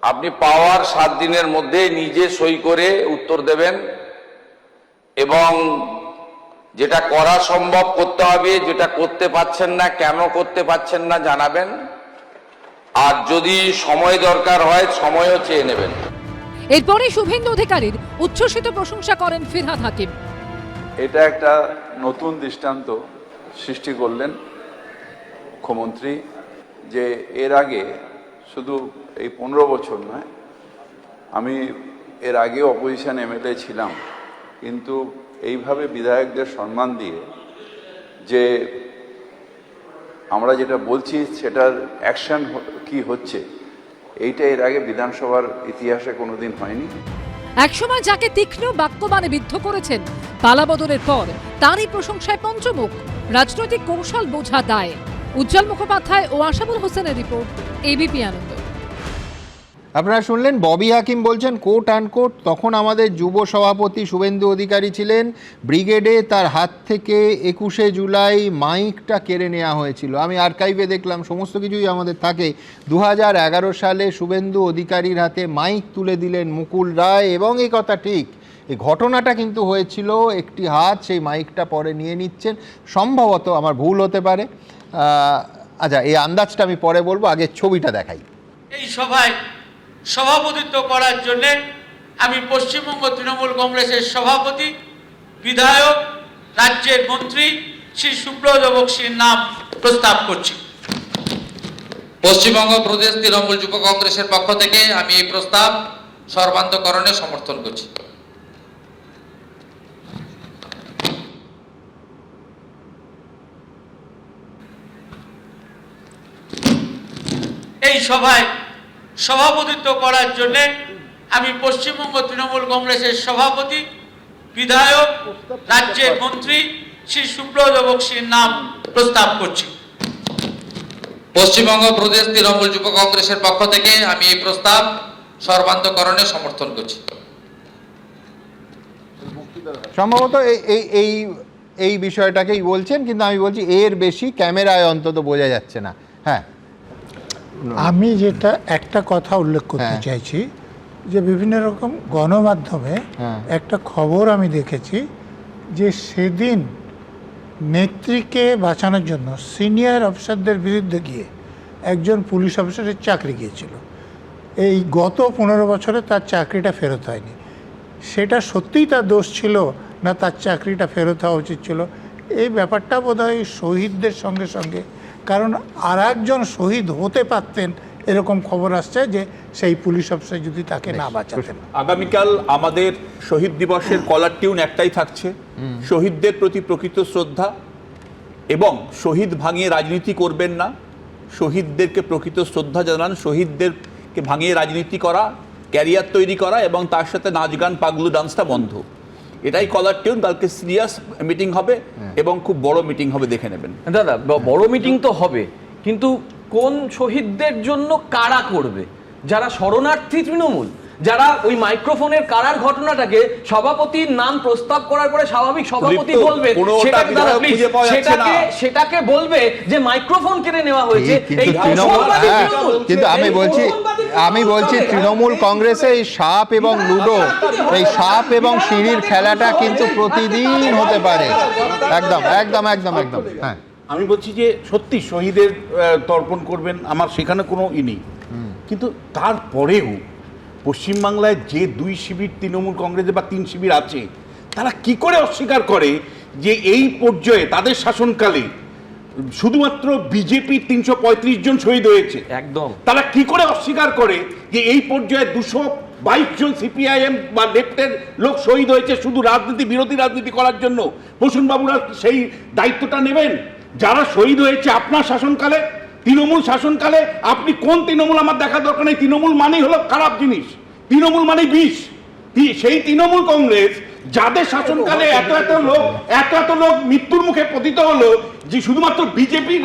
আপনি পাওয়ার 7 দিনের মধ্যে নিজে সই করে উত্তর দেবেন এবং যেটা করা সম্ভব করতে হবে, যেটা করতে পারছেন না, কেন করতে পারছেন না জানাবেন, আর যদি সময় দরকার হয় সময়ও চেয়ে নেবেন। এরপরে শুভেন্দু অধিকারীর উচ্ছ্বসিত প্রশংসা করেন ফিরহাদ হাকিম। এটা একটা নতুন দৃষ্টান্ত সৃষ্টি করলেন মুখ্যমন্ত্রী, যে এর আগে শুধু এই 15 বছর নয়, আমি এর আগেও অপোজিশন এমএলএ ছিলাম, কিন্তু এইভাবে বিধায়কদের সম্মান দিয়ে যে আমরা যেটা বলছি সেটার অ্যাকশন কি হচ্ছে, এইটা এর আগে বিধানসভার ইতিহাসে কোনোদিন হয়নি। একসময় যাকে তীক্ষ্ণ বাক্যবাণে বিদ্ধ করেছেন, পালাবদলের পর তারই প্রশংসায় পঞ্চমুখ। রাজনৈতিক কৌশল বোঝা দায়। উজ্জ্বল মুখোপাধ্যায় ও আশাবুল হোসেনের রিপোর্ট, এবিপি আনন্দ। আপনারা শুনলেন ববি হাকিম বলছেন কোট আনকোট, তখন আমাদের যুব সভাপতি শুভেন্দু অধিকারী ছিলেন ব্রিগেডে, তার হাত থেকে 21শে জুলাই মাইকটা কেড়ে নেওয়া হয়েছিল। আমি আর্কাইভে দেখলাম, সমস্ত কিছুই আমাদের থাকে। 2011 সালে শুভেন্দু অধিকারীর হাতে মাইক তুলে দিলেন মুকুল রায়, এবং এই কথা ঠিক, এই ঘটনাটা কিন্তু হয়েছিল, একটি হাত সেই মাইকটা পরে নিয়ে নিচ্ছেন। সম্ভবত আমার ভুল হতে পারে, আচ্ছা এই আন্দাজটা আমি পরে বলবো, আগে ছবিটা দেখাই। এই সভায় সভাপতিত্ব করার জন্য আমি পশ্চিমবঙ্গ তৃণমূল কংগ্রেসের সভাপতি, বিধায়ক, রাজ্যের মন্ত্রী শ্রী সুব্রত বক্সির নাম প্রস্তাব করছি। পশ্চিমবঙ্গ প্রদেশ তৃণমূল যুব কংগ্রেসের পক্ষ থেকে আমি এই প্রস্তাব সর্বান্তকরণে সমর্থন করছি। এই সভায় সভাপতিত্ব করার জন্য আমি পশ্চিমবঙ্গ তৃণমূল কংগ্রেসের সভাপতি, বিধায়ক, রাজ্যের মন্ত্রী শ্রী সুব্রত বক্সির নাম প্রস্তাব করছি। পশ্চিমবঙ্গ প্রদেশ তৃণমূল যুব কংগ্রেসের পক্ষ থেকে আমি এই প্রস্তাব সর্বান্তকরণে সমর্থন করছি। সম্ভবত এই বিষয়টাকেই বলছেন, কিন্তু আমি বলছি এর বেশি ক্যামেরায় অন্তত বোঝা যাচ্ছে না। হ্যাঁ, আমি যেটা একটা কথা উল্লেখ করতে চাইছি, যে বিভিন্ন রকম গণমাধ্যমে একটা খবর আমি দেখেছি যে সেদিন নেত্রীকে বাঁচানোর জন্য সিনিয়র অফিসারদের বিরুদ্ধে গিয়ে একজন পুলিশ অফিসারের চাকরি গিয়েছিল। এই গত 15 বছরে তার চাকরিটা ফেরত হয়নি। সেটা সত্যিই তার দোষ ছিল না তার চাকরিটা ফেরত হওয়া উচিত ছিল? এই ব্যাপারটা বোধহয় শহীদদের সঙ্গে সঙ্গে, কারণ আর একজন শহীদ হতে পারতেন এরকম খবর আসছে যে সেই পুলিশ অফিসার যদি তাকে না বাঁচাতেন। আগামীকাল আমাদের শহীদ দিবসের কলার টিউন একটাই থাকছে, শহীদদের প্রতি প্রকৃত শ্রদ্ধা এবং শহীদ ভাঙিয়ে রাজনীতি করবেন না, শহীদদেরকে প্রকৃত শ্রদ্ধা জানান, শহীদদেরকে ভাঙিয়ে রাজনীতি করা, ক্যারিয়ার তৈরি করা এবং তার সাথে নাচ গান পাগলু ডান্সটা বন্ধ। এটাই কলার টিউন। কালকে সিরিয়াস মিটিং হবে এবং খুব বড় মিটিং হবে, দেখে নেবেন। দাদা, বড় মিটিং তো হবে, কিন্তু কোন শহীদদের জন্য কারা করবে? যারা শরণার্থী তৃণমূল, যারা ওই মাইক্রোফোনের কারার ঘটনাটাকে সভাপতির নাম প্রস্তাব করার পরে স্বাভাবিক সভাপতি বলবে, সেটাকে বলবে যে মাইক্রোফোন কেড়ে নেওয়া হয়েছে। কিন্তু আমি বলছি তৃণমূল কংগ্রেসে এই সাপ এবং লুডো, এই সাপ এবং সিঁড়ির খেলাটা কিন্তু প্রতিদিন হতে পারে। একদম একদম একদম একদম। হ্যাঁ, আমি বলছি যে সত্যি শহীদের তর্পণ করবেন, আমার সেখানে কোনো নেই, কিন্তু তারপরেও পশ্চিমবাংলায় যে 2 শিবির তৃণমূল কংগ্রেসে বা 3 শিবির আছে, তারা কি করে অস্বীকার করে যে এই পর্যায়ে তাদের শাসনকালে শুধুমাত্র বিজেপি 335 জন শহীদ হয়েছে? একদম। তারা কি করে অস্বীকার করে যে এই পর্যায়ে 222 জন সিপিআইএম বা লেফটের লোক শহীদ হয়েছে শুধু রাজনীতি, বিরোধী রাজনীতি করার জন্য? বসুনবাবুরা সেই দায়িত্বটা নেবেন? যারা শহীদ হয়েছে আপনার শাসনকালে, তৃণমূল শাসনকালে, আপনি কোন তৃণমূল আমার দেখা দরকার নেই। তৃণমূল মানেই হলো খারাপ জিনিস, তৃণমূল মানেই বিষ। সেই তৃণমূল কংগ্রেস যাদের শাসনকালে এত লোক মৃত্যুর মুখে পতিত হলো, যে শুধুমাত্র বিজেপি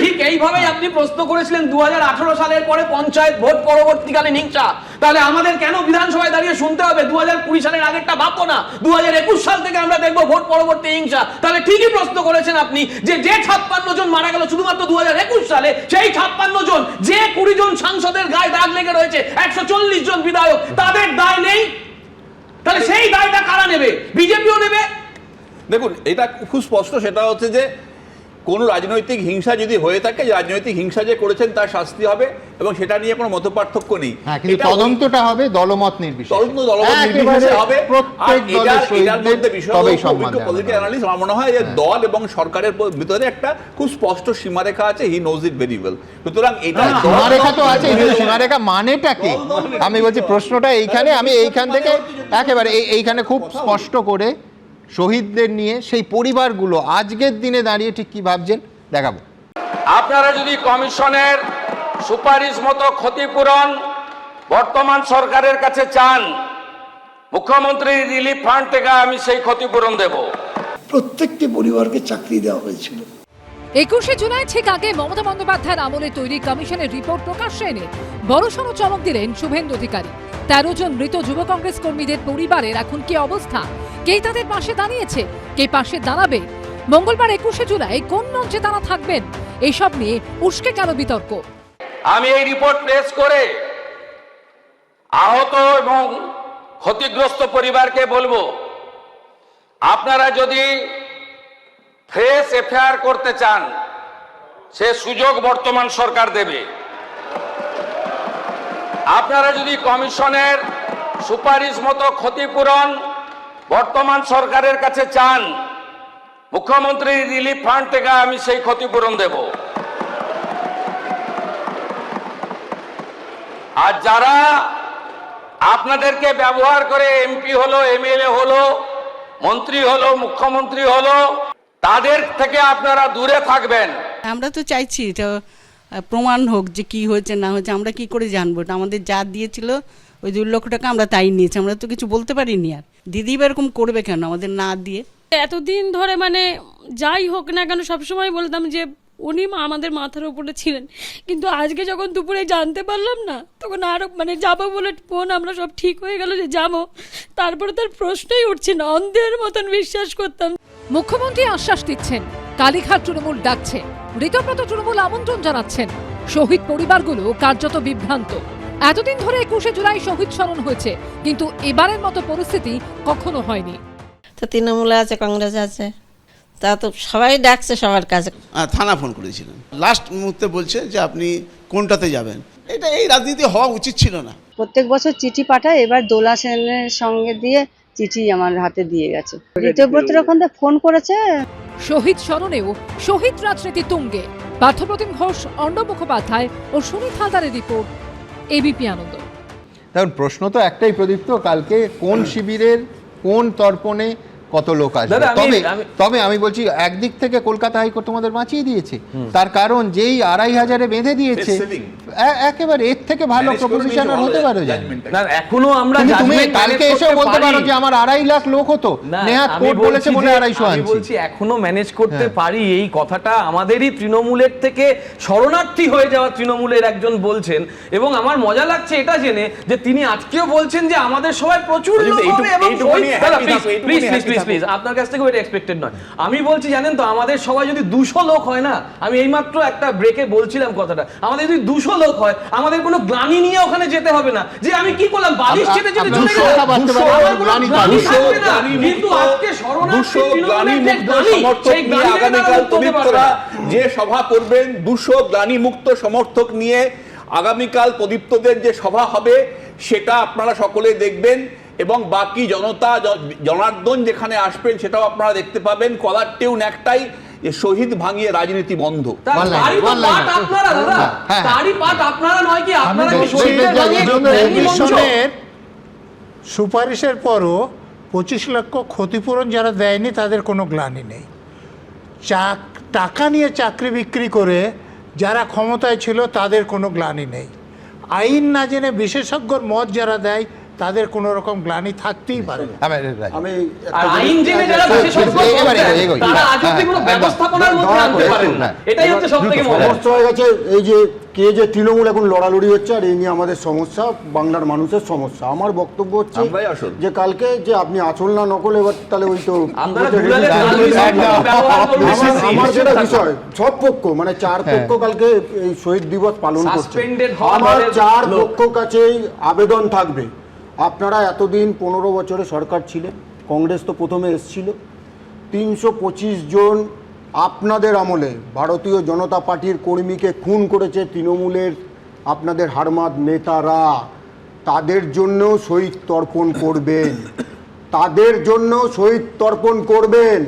ঠিক এইভাবেই আপনি প্রশ্ন করেছিলেন 2018 সালের পরে পঞ্চায়েত ভোট পরবর্তীকালীন হিংসা, তাহলে আমাদের কেন বিধানসভায় দাঁড়িয়ে শুনতে হবে 2020 সালের আগেরটা ভাববো না, 2021 সাল থেকে আমরা দেখবো ভোট পরবর্তী হিংসা? তাহলে ঠিকই প্রশ্ন করেছেন আপনি যে 56 জন মারা গেল শুধুমাত্র 2021 সালে, সেই 56 জন, যে 20 জন সাংসদের গায়ে দাগ লেগে রয়েছে, 140 জন বিধায়ক, তাদের দায় নেই? তাহলে সেই দায়টা কারা নেবে? বিজেপিও নেবে? দেখুন, এটা খুব স্পষ্ট, সেটা হচ্ছে যে কোনো রাজনৈতিক হিংসা যদি হয়ে থাকে, রাজনৈতিক হিংসা যে করেছেন তার শাস্তি হবে, এবং সেটা নিয়ে কোনো মতপার্থক্য নেই। হ্যাঁ, কিন্তু তদন্তটা হবে দলমত নির্বিশেষে। তদন্ত দলমত নির্বিশেষে হবে। প্রত্যেক দলের শহীদদের তবেই সম্মান দেওয়া হবে। পলিটিক্যাল অ্যানালিস্ট আমার মনে হয় যে দল এবং সরকারের ভিতরে একটা খুব স্পষ্ট সীমারেখা আছে, he knows it very well. সুতরাং এটা সীমারেখা তো আছে, কিন্তু সীমারেখা মানেটা কি? আমি বলছি প্রশ্নটা এইখানে, আমি এইখান থেকে একেবারে এইখানে খুব স্পষ্ট করে শহীদদের নিয়ে সেই পরিবারগুলো আজকের দিনে দাঁড়িয়ে ঠিক কি ভাবছেন দেখাবো। আপনারা যদি কমিশনের সুপারিশ মতো ক্ষতিপূরণ বর্তমান সরকারের কাছে চান, মুখ্যমন্ত্রী রিলিফ ফান্ড থেকে আমি সেই ক্ষতিপূরণ দেব। প্রত্যেকটি পরিবারকে চাকরি দেওয়া হয়েছিল। 21শে জুলাই ঠিক আগে মমতা বন্দ্যোপাধ্যায়ের আমলে তৈরি কমিশনের রিপোর্ট প্রকাশ্যে এনে বড়সড় চমক দিলেন শুভেন্দু অধিকারী। 13 জন মৃত যুব কংগ্রেস কর্মীদের পরিবারের এখন কি অবস্থা? কে তাদের পাশে দাঁড়িয়েছে, কে পাশে দাঁড়াবে? মঙ্গলবার 21শে জুলাই কোন মঞ্চে তারা থাকবেন? এইসব নিয়ে উস্কে গেল বিতর্ক। আমি এই রিপোর্ট পেশ করে আহত এবং ক্ষতিগ্রস্ত পরিবারকে বলবো, আপনারা যদি ফ্রেশ এফআইআর করতে চান, সে সুযোগ বর্তমান সরকার দেবে। আপনারা যদি কমিশনের সুপারিশ মতো ক্ষতিপূরণ বর্তমান সরকারের কাছে চান, মুখ্যমন্ত্রী রিলিফ ফান্ড থেকে আমি সেই ক্ষতিপূরণ দেব। আর যারা আপনাদেরকে ব্যবহার করে এমপি হলো, এমএলএ হলো, মন্ত্রী হলো, মুখ্যমন্ত্রী হলো, তাদের থেকে আপনারা দূরে থাকবেন। আমরা তো চাইছি এটা প্রমাণ হোক যে কি হয়েছে না হয়েছে। আমরা কি করে জানবো? এটা আমাদের যা দিয়েছিল ওই 2 লক্ষ টাকা আমরা তাই নিয়েছি, আমরা তো কিছু বলতে পারিনি। আর দিদি এরকম করবে কেন আমাদের না দিয়ে? এতদিন ধরে মানে যাই হোক না কেন সবসময় বলতাম যে উনি আমাদের মাথার উপরে ছিলেন, কিন্তু আজকে যখন দুপুরে জানতে পারলাম না, তখন আরো মানে যাবো বলে ফোন আমরা সব ঠিক হয়ে গেল যে যাবো, তারপরে তার প্রশ্নই উঠছে না, অন্ধের মতন বিশ্বাস করতাম। মুখ্যমন্ত্রী আশ্বাস দিচ্ছেন, কালীঘাট তৃণমূল ডাকছে, ঋতব্রত তৃণমূল আমন্ত্রণ জানাচ্ছেন। শহীদ পরিবারগুলো কার্যত বিভ্রান্ত। এতদিন ধরে 21শে জুলাই শহীদ স্মরণ হয়েছে, কিন্তু এবারের মতো পরিস্থিতি কখনো হয়নি। তো তৃণমূলে আছে, কংগ্রেস আছে, তা তো সবাই ডাকছে সবার কাছে। থানা ফোন করেছিলেন, লাস্ট মুহূর্তে বলছে যে আপনি কোনটাতে যাবেন। এটা এই রাজনীতি হওয়া উচিত ছিল না। প্রত্যেক বছর চিঠি পাঠায়, এবার দোলা সেনের সঙ্গে দিয়ে চিঠি আমার হাতে দিয়ে গেছে। ঋতব্রতর ওখান থেকে ফোন করেছে। শহীদ স্মরণেও শহীদ রাজনীতি তুঙ্গে। পার্থপ্রতিম ঘোষ, অর্ণব মুখোপাধ্যায় ও সুনীত হালদারের রিপোর্ট, এবিপি আনন্দ। দেখুন, প্রশ্ন তো একটাই প্রদীপ্ত, কালকে কোন শিবিরের কোন তর্পণে কত লোক আসবে। তবে আমি বলছি, একদিক থেকে কলকাতা হাইকোর্ট তোমাদের বাঁচিয়ে দিয়েছে, তার কারণ যেই 2500-এ বেঁধে দিয়েছে, একেবারে এর থেকে ভালো প্রপোজিশন আর হতে পারে না। এখনো আমরা তুমি কালকে এসে বলতে পারো যে আমার 2.5 লাখ লোক হতো, নেহাত কোর্ট বলেছে বলে 250 আমি বলছি এখনো ম্যানেজ করতে পারি। এই কথাটা আমাদেরই তৃণমূলের থেকে শরণার্থী হয়ে যাওয়া তৃণমূলের একজন বলছেন, এবং আমার মজা লাগছে এটা জেনে যে তিনি আজকেও বলছেন যে আমাদের সবাই প্রচুর লোক হবে এবং প্লিজ আপনার কাছ থেকে ওইটা এক্সপেক্টেড নয়। আমি বলছি জানেন তো, আমাদের সবাই যদি 200 লোক হয় না, আমি এইমাত্র একটা ব্রেকে বলছিলাম কথাটা, আমাদের যদি 200 লোক হয়, আমাদের কোনো গ্লানি নিয়ে ওখানে যেতে হবে না যে আমি কি করলাম, বালিশ চেটে চেটে চলে গেলাম। কিন্তু আজকে শরণার্থী যে সভা করবেন, 200 গ্লানি মুক্ত সমর্থক নিয়ে আগামীকাল প্রদীপ্তদের যে সভা হবে, সেটা আপনারা সকলে দেখবেন, এবং বাকি জনতা জনার্দন যেখানে আসবেন সেটাও আপনারা দেখতে পাবেন। কলার টিউন একটাই, যে শহীদ ভাঙিয়ে রাজনীতি বন্ধ। সুপারিশের পরও 25 লক্ষ ক্ষতিপূরণ যারা দেয়নি তাদের কোনো গ্লানি নেই। টাকা নিয়ে চাকরি বিক্রি করে যারা ক্ষমতায় ছিল তাদের কোনো গ্লানি নেই। আইন না জেনে বিশেষজ্ঞর মত যারা দেয় তাদের কোন রকম গ্লানি থাকতেই পারে। আমি আইন জেনে যারা বিশেষজ্ঞ তারা আজ অবধি কোনো ব্যবস্থাপনার মধ্যে আনতে পারেন না, এটাই হচ্ছে সবথেকে মজা। সমস্যা হয়ে গেছে এই যে কে যে তৃণমূল এখন লড়ালড়ি হচ্ছে, আর এই নিয়ে আমাদের সমস্যা, বাংলার মানুষের সমস্যা। আমার বক্তব্য হচ্ছে আমরাই আসল। যে কালকে যে আপনি আসল না নকল, এবার তাহলে ওই তো আপনারা দুলালের ব্যবহার করবেন। আমার যেটা বিষয়, সব পক্ষ মানে চার পক্ষ কালকে এই শহীদ দিবস পালন করছে। Suspended হওয়া আমার দলের চার লোক। পক্ষ কাছেই আবেদন থাকবে, আপনারা এতদিন 15 বছরে সরকার ছিলেন, কংগ্রেস তো প্রথমে এসছিল, 325 জন আপনাদের আমলে ভারতীয় জনতা পার্টির কর্মীকে খুন করেছে তৃণমূলের আপনাদের হারমাদ নেতারা। তাদের জন্য শহীদ তর্পণ করবেন, তাদের জন্য শহীদ তর্পণ করবেন।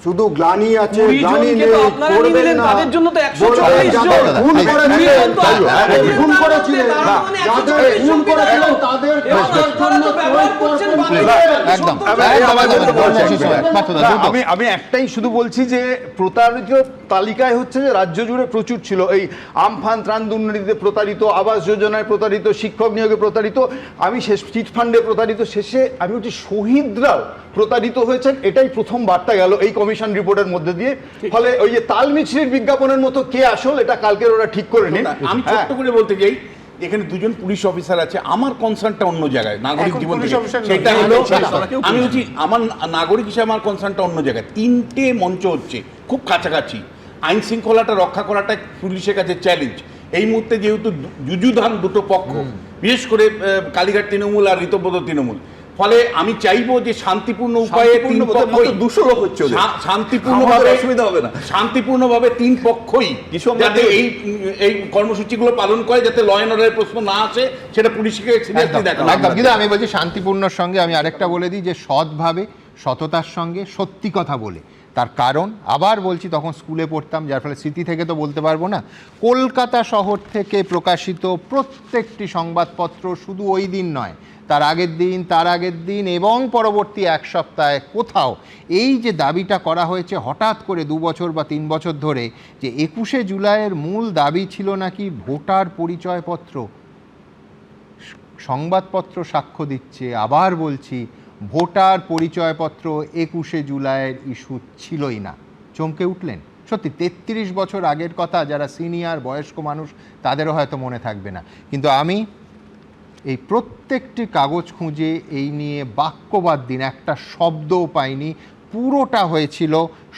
শুধু গ্লানি আছে, 20 গ্লানি জনকে নেই, তো আপনারা নিয়ে করবেন নিলেন, না। তাদের জন্য তো 140 বলবেন যাদের জন। খুন 20 করেছিলেন, জন তো যাদের খুন আপনারা করেছিলেন, তারা মানে যাদের 140 খুন জনকে করেছিলেন দেখো। তাদের এবং আপনারা তো ব্যবহার করছেন একদম আমি একটাই শুধু বলছি যে প্রতারিত তালিকায় হচ্ছে যে রাজ্য জুড়ে প্রচুর ছিল, এই আমফান ত্রাণ দুর্নীতিতে প্রতারিত, আবাস যোজনায় প্রতারিত, শিক্ষক নিয়োগে প্রতারিত, আমি শেষ চিট ফান্ডে প্রতারিত, শেষে আমি বলছি শহীদরাও প্রতারিত হয়েছেন। এটাই প্রথম বার্তা গেল এই কমিশন রিপোর্টের মধ্যে দিয়ে। ফলে ওই যে তাল মিছরির বিজ্ঞাপনের মতো কে আসল, এটা কালকের ওরা ঠিক করে নিন। আমি ছোট্ট করে বলতে চাই, এখানে দুজন পুলিশ অফিসার আছে, আমার কনসার্নটা অন্য জায়গায়, নাগরিক এখন জীবন পুলিশ থেকে। অফিসার সেটা নয়, হলো আমি আমি বলছি আমার নাগরিক হিসেবে আমার কনসার্নটা অন্য জায়গায়। 3টে মঞ্চ হচ্ছে খুব কাছাকাছি, আইন শৃঙ্খলাটা রক্ষা করাটা পুলিশের কাছে চ্যালেঞ্জ। এই মুহূর্তে যেহেতু যুযুধান দুটো পক্ষ, বিশেষ করে কালীঘাট তৃণমূল আর ঋতব্রত তৃণমূল, ফলে আমি চাইবো যে শান্তিপূর্ণ উপায়ে তিন পক্ষই 200 লোক হচ্ছে শান্তিপূর্ণভাবে অসুবিধা হবে না, শান্তিপূর্ণভাবে তিন পক্ষই যাতে এই কর্মসূচিগুলো পালন করে, যাতে ল অ্যান্ড অর্ডারের প্রশ্ন না আসে, সেটা পুলিশকে সিরিয়াসলি দেখা। একদম। কিন্তু আমি বলছি শান্তিপূর্ণর সঙ্গে আমি আরেকটা বলে দিই যে সৎভাবে, সততার সঙ্গে সত্যি কথা বলে। তার কারণ আবার বলছি, তখন স্কুলে পড়তাম, যার ফলে স্মৃতি থেকে তো বলতে পারবো না, কলকাতা শহর থেকে প্রকাশিত প্রত্যেকটি সংবাদপত্র শুধু ওই দিন নয়, তার আগের দিন, তার আগের দিন এবং পরবর্তী এক সপ্তাহে কোথাও এই যে দাবিটা করা হয়েছে হঠাৎ করে 2 বছর বা 3 বছর ধরে, যে 21শে জুলাইয়ের মূল দাবি ছিল নাকি ভোটার পরিচয়পত্র। সংবাদপত্র সাক্ষ্য দিচ্ছে, আবার বলছি, ভোটার পরিচয়পত্র 21শে জুলাইয়ের ইস্যু ছিলই না। চমকে উঠলেন? সত্যি 33 বছর আগের কথা, যারা সিনিয়র বয়স্ক মানুষ তাদেরও হয়তো মনে থাকবে না, কিন্তু আমি এই প্রত্যেকটি কাগজ খুঁজে এই নিয়ে বাক্যবাদ দিন একটা শব্দও পাইনি। পুরোটা হয়েছিল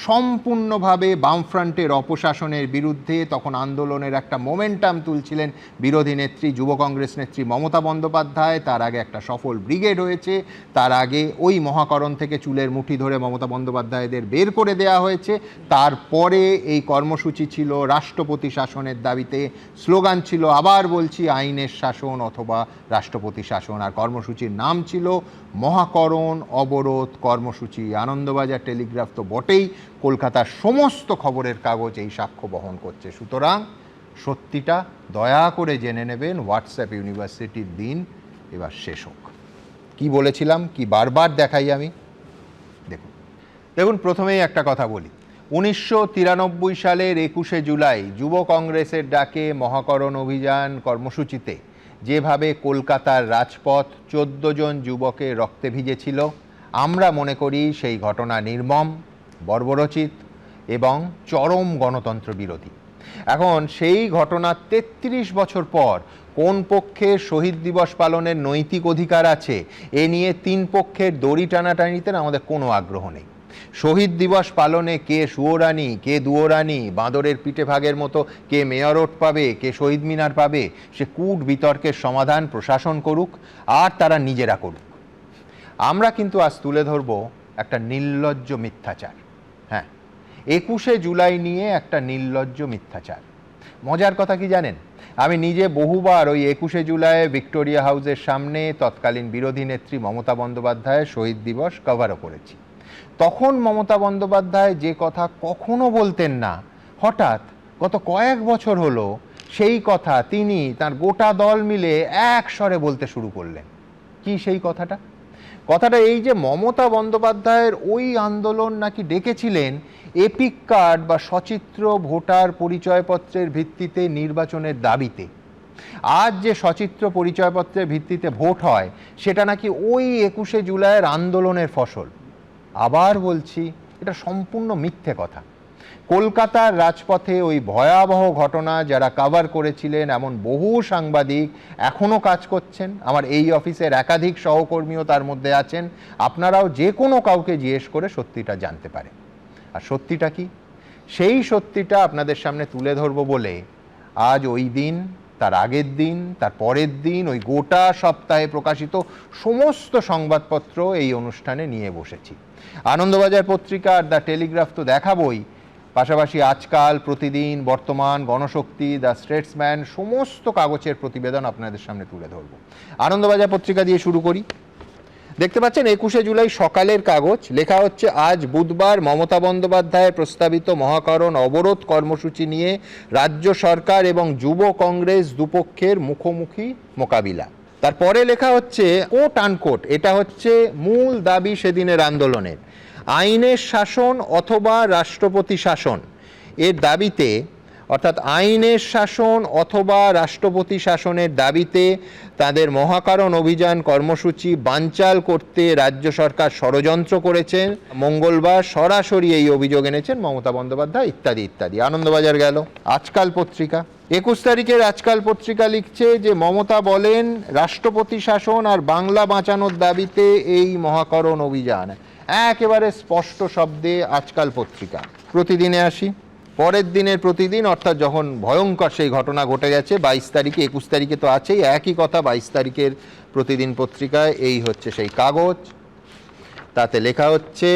সম্পূর্ণভাবে বামফ্রন্টের অপশাসনের বিরুদ্ধে। তখন আন্দোলনের একটা মোমেন্টাম তুলছিলেন বিরোধী নেত্রী, যুব কংগ্রেস নেত্রী মমতা বন্দ্যোপাধ্যায়। তার আগে একটা সফল ব্রিগেড হয়েছে, তার আগে ওই মহাকরণ থেকে চুলের মুঠি ধরে মমতা বন্দ্যোপাধ্যায়দের বের করে দেয়া হয়েছে। তারপরে এই কর্মসূচি ছিল রাষ্ট্রপতি শাসনের দাবিতে, স্লোগান ছিল, আবার বলছি, আইনের শাসন অথবা রাষ্ট্রপতি শাসন। আর কর্মসূচির নাম ছিল মহাকরণ অবরোধ কর্মসূচি। আনন্দবাজার টেলিগ্রাফ তো বটেই, কলকাতার সমস্ত খবরের কাগজ এই সাক্ষ্য বহন করছে। সুতরাং সত্যিটা দয়া করে জেনে নেবেন, হোয়াটসঅ্যাপ ইউনিভার্সিটির দিন এবার শেষ হোক। কি বলেছিলাম, কি বারবার দেখাই আমি, দেখুন প্রথমেই একটা কথা বলি। 1993 সালের 21শে জুলাই যুব কংগ্রেসের ডাকে মহাকরণ অভিযান কর্মসূচিতে যেভাবে কলকাতার রাজপথ 14 জন যুবকের রক্তে ভিজেছিল, আমরা মনে করি সেই ঘটনা নির্মম, বর্বরোচিত এবং চরম গণতন্ত্র বিরোধী। এখন সেই ঘটনার 33 বছর পর কোন পক্ষের শহীদ দিবস পালনের নৈতিক অধিকার আছে এ নিয়ে তিন পক্ষের দড়ি টানাটানিতে আমাদের কোনো আগ্রহ নেই। শহীদ দিবস পালনে কে সুয়োরানি, কে দুয়োরানি, বাঁদরের পিঠে ভাগের মতো কে মেয়র রোড পাবে, কে শহীদ মিনার পাবে, সে কূট বিতর্কের সমাধান প্রশাসন করুক আর তারা নিজেরা করুক। আমরা কিন্তু আজ তুলে ধরব একটা নির্লজ্জ মিথ্যাচার। হ্যাঁ, 21শে জুলাই নিয়ে একটা নির্লজ্জ মিথ্যাচার। মজার কথা কি জানেন, আমি নিজে বহুবার ওই 21শে জুলাই ভিক্টোরিয়া হাউসের সামনে তৎকালীন বিরোধী নেত্রী মমতা বন্দ্যোপাধ্যায়ের শহীদ দিবস কভারও করেছি। তখন মমতা বন্দ্যোপাধ্যায় যে কথা কখনো বলতেন না, হঠাৎ গত কয়েক বছর হলো সেই কথা তিনি তার গোটা দল মিলে এক স্বরে বলতে শুরু করলেন। কি সেই কথাটা? কথাটা এই যে মমতা বন্দ্যোপাধ্যায়ের ওই আন্দোলন নাকি ডেকেছিলেন এপিক কার্ড বা সচিত্র ভোটার পরিচয়পত্রের ভিত্তিতে নির্বাচনের দাবিতে। আজ যে সচিত্র পরিচয়পত্রের ভিত্তিতে ভোট হয় সেটা নাকি ওই 21শে জুলাইয়ের আন্দোলনের ফসল। আবার বলছি, এটা সম্পূর্ণ মিথ্যে কথা। কলকাতার রাজপথে ওই ভয়াবহ ঘটনা যারা কভার করেছিলেন এমন বহু সাংবাদিক এখনও কাজ করছেন। আমার এই অফিসের একাধিক সহকর্মীও তার মধ্যে আছেন। আপনারাও যে কোনো কাউকে জিজ্ঞেস করে সত্যিটা জানতে পারেন। আর সত্যিটা কি, সেই সত্যিটা আপনাদের সামনে তুলে ধরবো বলে আজ ওই দিন, তার আগের দিন, তার পরের দিন, ওই গোটা সপ্তাহে প্রকাশিত সমস্ত সংবাদপত্র এই অনুষ্ঠানে নিয়ে বসেছি। আনন্দবাজার পত্রিকা আর দ্য টেলিগ্রাফ তো দেখাবই, পাশাপাশি আজকাল, প্রতিদিন, বর্তমান, গণশক্তি, দ্য স্টেটসম্যান সমস্ত কাগজের প্রতিবেদন আপনাদের সামনে তুলে ধরব। আনন্দবাজার পত্রিকা দিয়ে শুরু করি। দেখতে পাচ্ছেন 21শে জুলাই সকালের কাগজ, লেখা হচ্ছে আজ বুধবার মমতা বন্দ্যোপাধ্যায়ের প্রস্তাবিত মহাকরণ অবরোধ কর্মসূচি নিয়ে রাজ্য সরকার এবং যুব কংগ্রেস দুপক্ষের মুখোমুখি মোকাবিলা। তারপরে লেখা হচ্ছে কোট আনকোট, এটা হচ্ছে মূল দাবি সেদিনের আন্দোলনের, আইনের শাসন অথবা রাষ্ট্রপতি শাসন। এর দাবিতে, অর্থাৎ আইনের শাসন অথবা রাষ্ট্রপতি শাসনের দাবিতে তাদের মহাকরণ অভিযান কর্মসূচি বানচাল করতে রাজ্য সরকার ষড়যন্ত্র করেছেন। মঙ্গলবার সরাসরি এই অভিযোগ এনেছেন মমতা বন্দ্যোপাধ্যায়, ইত্যাদি ইত্যাদি। আনন্দবাজার গেল। আজকাল পত্রিকা 21 তারিখের আজকাল পত্রিকা লিখছে যে মমতা বলেন রাষ্ট্রপতি শাসন আর বাংলা বাঁচানোর দাবিতে এই মহাকরণ অভিযান। একেবারে স্পষ্ট শব্দে আজকাল পত্রিকা। প্রতিদিনে আসি, পরের দিনের প্রতিদিন, অর্থাৎ যখন ভয়ঙ্কর সেই ঘটনা ঘটে গেছে 22 তারিখে, 21 তারিখে তো আছেই, একই কথা 22 তারিখের প্রতিদিন পত্রিকায়। এই হচ্ছে সেই কাগজ। তাতে লেখা হচ্ছে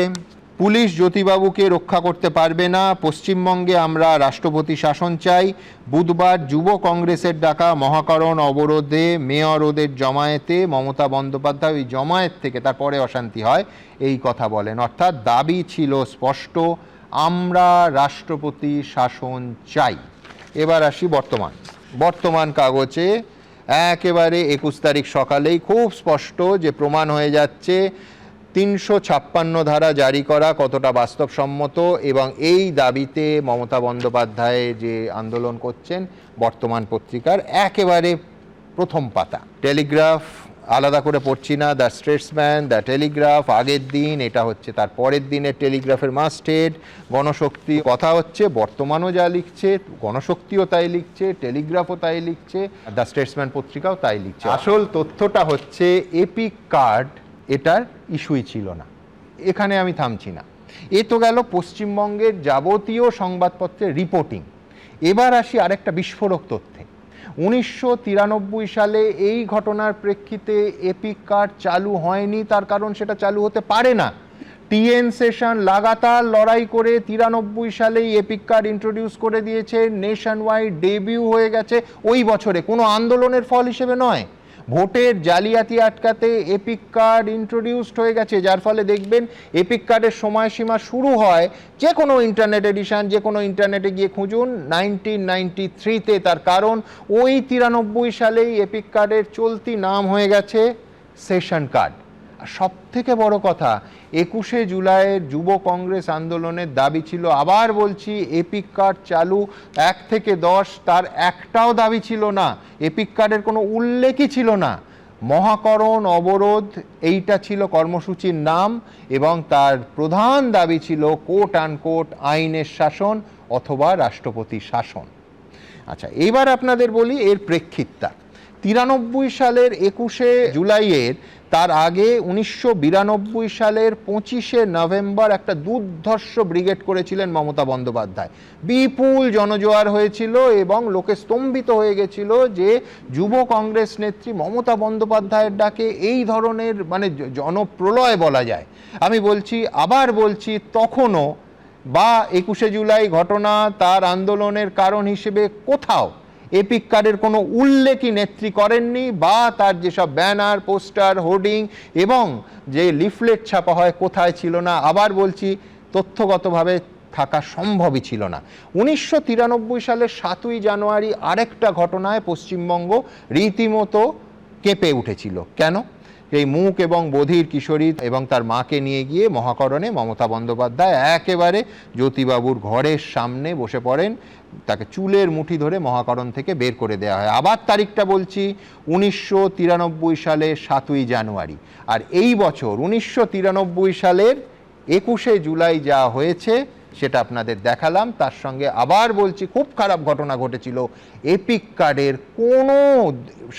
পুলিশ জ্যোতিবাবুকে রক্ষা করতে পারবে না, পশ্চিমবঙ্গে আমরা রাষ্ট্রপতি শাসন চাই। বুধবার যুব কংগ্রেসের ডাকা মহাকরণ অবরোধে মেয়র ওদের জমায়েতে মমতা বন্দ্যোপাধ্যায় ওই জমায়েত থেকে তারপরে অশান্তি হয় এই কথা বলেন। অর্থাৎ দাবি ছিল স্পষ্ট, আমরা রাষ্ট্রপতি শাসন চাই। এবার আসি বর্তমান কাগজে একেবারে 21 তারিখ সকালেই খুব স্পষ্ট যে প্রমাণ হয়ে যাচ্ছে 356 ধারা জারি করা কতটা বাস্তবসম্মত এবং এই দাবিতে মমতা বন্দ্যোপাধ্যায় যে আন্দোলন করছেন। বর্তমান পত্রিকার একেবারে প্রথম পাতা। টেলিগ্রাফ আলাদা করে পড়ছি না, দ্য স্টেটসম্যান, দ্য টেলিগ্রাফ আগের দিন, এটা হচ্ছে তার পরের দিনের টেলিগ্রাফের মাস্টেড। গণশক্তি কথা হচ্ছে, বর্তমানও যা লিখছে, গণশক্তিও তাই লিখছে, টেলিগ্রাফও তাই লিখছে, দ্য স্টেটসম্যান পত্রিকাও তাই লিখছে। আসল তথ্যটা হচ্ছে এপিক কার্ড এটার ইস্যুই ছিল না। এখানে আমি থামছি না। এ তো গেল পশ্চিমবঙ্গের যাবতীয় সংবাদপত্রের রিপোর্টিং। এবার আসি আরেকটা বিস্ফোরক তথ্যে। 1993 সালে এই ঘটনার প্রেক্ষিতে এপিক কার্ড চালু হয়নি, তার কারণ সেটা চালু হতে পারে না। টিএন সেশন লাগাতার লড়াই করে 93 সালেই এপিক কার্ড ইন্ট্রোডিউস করে দিয়েছে, নেশন ওয়াইড ডেবিউ হয়ে গেছে ওই বছরে, কোনো আন্দোলনের ফল হিসেবে নয়। ভোটের জালিয়াতি আটকাতে এপিক কার্ড ইন্ট্রোডিউসড হয়ে গেছে, যার ফলে দেখবেন এপিক কার্ডের সময়সীমা শুরু হয় যে কোনো ইন্টারনেট এডিশন, যে কোনো ইন্টারনেটে গিয়ে খুঁজুন 1993-তে। তার কারণ ওই 93 সালেই এপিক কার্ডের চলতি নাম হয়ে গেছে সেশন কার্ড। আর সব থেকে বড় কথা, 21শে জুলাইয়ের যুব কংগ্রেস আন্দোলনের দাবি ছিল, আবার বলছি, এপিক কার্ড চালু 1 থেকে 10, তার একটাও দাবি ছিল না, এপিক কার্ডের কোনো উল্লেখই ছিল না। মহাকরণ অবরোধ এইটা ছিল কর্মসূচির নাম এবং তার প্রধান দাবি ছিল কোট আনকোট আইনের শাসন অথবা রাষ্ট্রপতি শাসন। আচ্ছা, এবার আপনাদের বলি এর প্রেক্ষিতটা। 93 সালের 21শে জুলাইয়ের, তার আগে 1992 সালের 25শে নভেম্বর একটা দুর্ধর্ষ ব্রিগেড করেছিলেন মমতা বন্দ্যোপাধ্যায়। বিপুল জনজোয়ার হয়েছিল এবং লোকে স্তম্ভিত হয়ে গেছিল যে যুব কংগ্রেস নেত্রী মমতা বন্দ্যোপাধ্যায়ের ডাকে এই ধরনের মানে জনপ্রলয় বলা যায়। আমি বলছি, আবার বলছি, তখনও বা 21শে জুলাই ঘটনা তার আন্দোলনের কারণ হিসেবে কোথাও এপিক কার্ডের কোনো উল্লেখই নেত্রী করেননি, বা তার যেসব ব্যানার, পোস্টার, হোর্ডিং এবং যে লিফলেট ছাপা হয় কোথায় ছিল না। আবার বলছি, তথ্যগতভাবে থাকা সম্ভবই ছিল না। 1993 সালের 7ই জানুয়ারি আরেকটা ঘটনায় পশ্চিমবঙ্গ রীতিমতো কেঁপে উঠেছিল। কেন? এই মূক এবং বধির কিশোরী এবং তার মাকে নিয়ে গিয়ে মহাকরণে মমতা বন্দ্যোপাধ্যায় একেবারে জ্যোতিবাবুর ঘরের সামনে বসে পড়েন, তাকে চুলের মুঠি ধরে মহাকরণ থেকে বের করে দেওয়া হয়। আবার তারিখটা বলছি, 1993 সালের 7ই জানুয়ারি। আর এই বছর 1993 সালের 21শে জুলাই যা হয়েছে সেটা আপনাদের দেখালাম। তার সঙ্গে আবার বলছি, খুব খারাপ ঘটনা ঘটেছিল। এপিক কার্ডের কোনো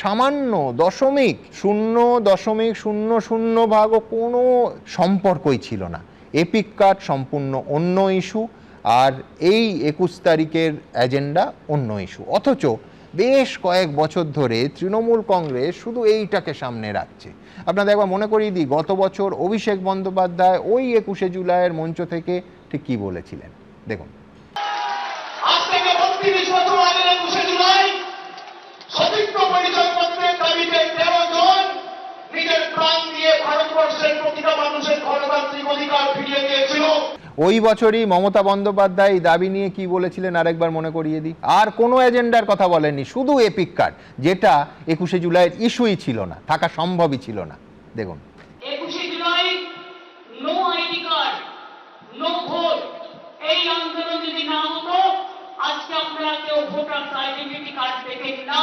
সামান্য 0.0000 ভাগও কোনো সম্পর্কই ছিল না। এপিক কার্ড সম্পূর্ণ অন্য ইস্যু, আর এই 21 তারিখের এজেন্ডা অন্য ইস্যু। অথচ বেশ কয়েক বছর ধরে তৃণমূল কংগ্রেস শুধু এইটাকে সামনে রাখছে। আপনাদের একবার মনে করিয়ে দিই, গত বছর অভিষেক বন্দ্যোপাধ্যায় ওই 21শে জুলাইয়ের মঞ্চ থেকে ঠিক কি বলেছিলেন, দেখুন। আজ থেকে 32 বছর আগে 21শে জুলাই সতীর্থ পরিচয়পত্রের দাবিতে 13 জন নিজের প্রাণ দিয়ে ভারতবর্ষের প্রতিটা মানুষের গণতান্ত্রিক অধিকার ফিরিয়ে দিয়েছিল। ওই বছরই মমতা বন্দ্যোপাধ্যায় এই দাবি নিয়ে কি বলেছিলেন আরেকবার মনে করিয়ে দিই। আর কোনো এজেন্ডার কথা বলেননি, শুধু এপিক কার্ড, যেটা 21শে জুলাইয়ের ইস্যুই ছিল না, থাকা সম্ভবই ছিল না। দেখুন, 21শে জুলাই no ID card, no vote, এই আন্দোলন যদি না হতো আজকে আমরা কেউ ভোটার আইডেন্টিটি কার্ড পেতেন না।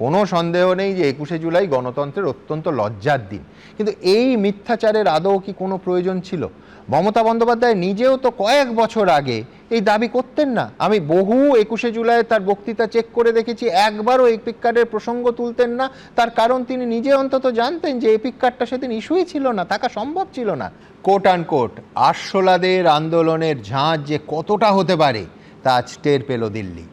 কোনো সন্দেহ নেই যে 21শে জুলাই গণতন্ত্রের অত্যন্ত লজ্জার দিন, কিন্তু এই মিথ্যাচারের আদৌ কি কোনো প্রয়োজন ছিল? মমতা বন্দ্যোপাধ্যায় নিজেও তো কয়েক বছর আগে এই দাবি করতেন না। আমি বহু 21শে জুলাই তার বক্তৃতা চেক করে দেখেছি, একবারও এপিক কার্ডের প্রসঙ্গ তুলতেন না। তার কারণ তিনি নিজে অন্তত জানতেন যে এপিক কার্ডটা সেদিন ইস্যুই ছিল না, থাকা সম্ভব ছিল না। কোট আনকোট আরশোলাদের আন্দোলনের ঝাঁজ যে কতটা হতে পারে তা আজ টের পেল দিল্লি।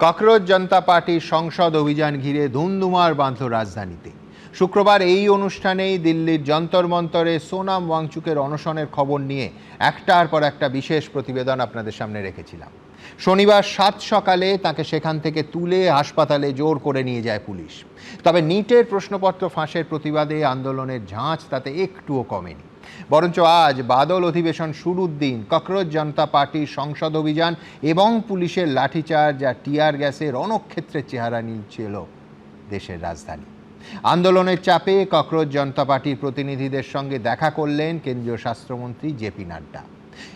ককরোচ জনতা পার্টির সংসদ অভিযান ঘিরে ধুমধুমার বাঁধল রাজধানীতে। শুক্রবার এই অনুষ্ঠানেই দিল্লির যন্তর মন্তরে সোনাম ওয়াংচুকের অনশনের খবর নিয়ে একটার পর একটা বিশেষ প্রতিবেদন আপনাদের সামনে রেখেছিলাম। শনিবার 7 সকালে তাকে সেখান থেকে তুলে হাসপাতালে জোর করে নিয়ে যায় পুলিশ। তবে নিটের প্রশ্নপত্র ফাঁসের প্রতিবাদে আন্দোলনের ঝাঁজ তাতে একটুও কমেনি, বরঞ্চ আজ বাদল অধিবেশন শুরুর দিন ককরোচ জনতা পার্টির সংসদ অভিযান এবং পুলিশের লাঠিচার্জ আর টিয়ার গ্যাসের রণক্ষেত্রের চেহারা নিচ্ছিল দেশের রাজধানী। আন্দোলনের চাপে ককরোচ জনতা পার্টির প্রতিনিধিদের সঙ্গে দেখা করলেন কেন্দ্রীয় স্বাস্থ্যমন্ত্রী জেপি নাড্ডা।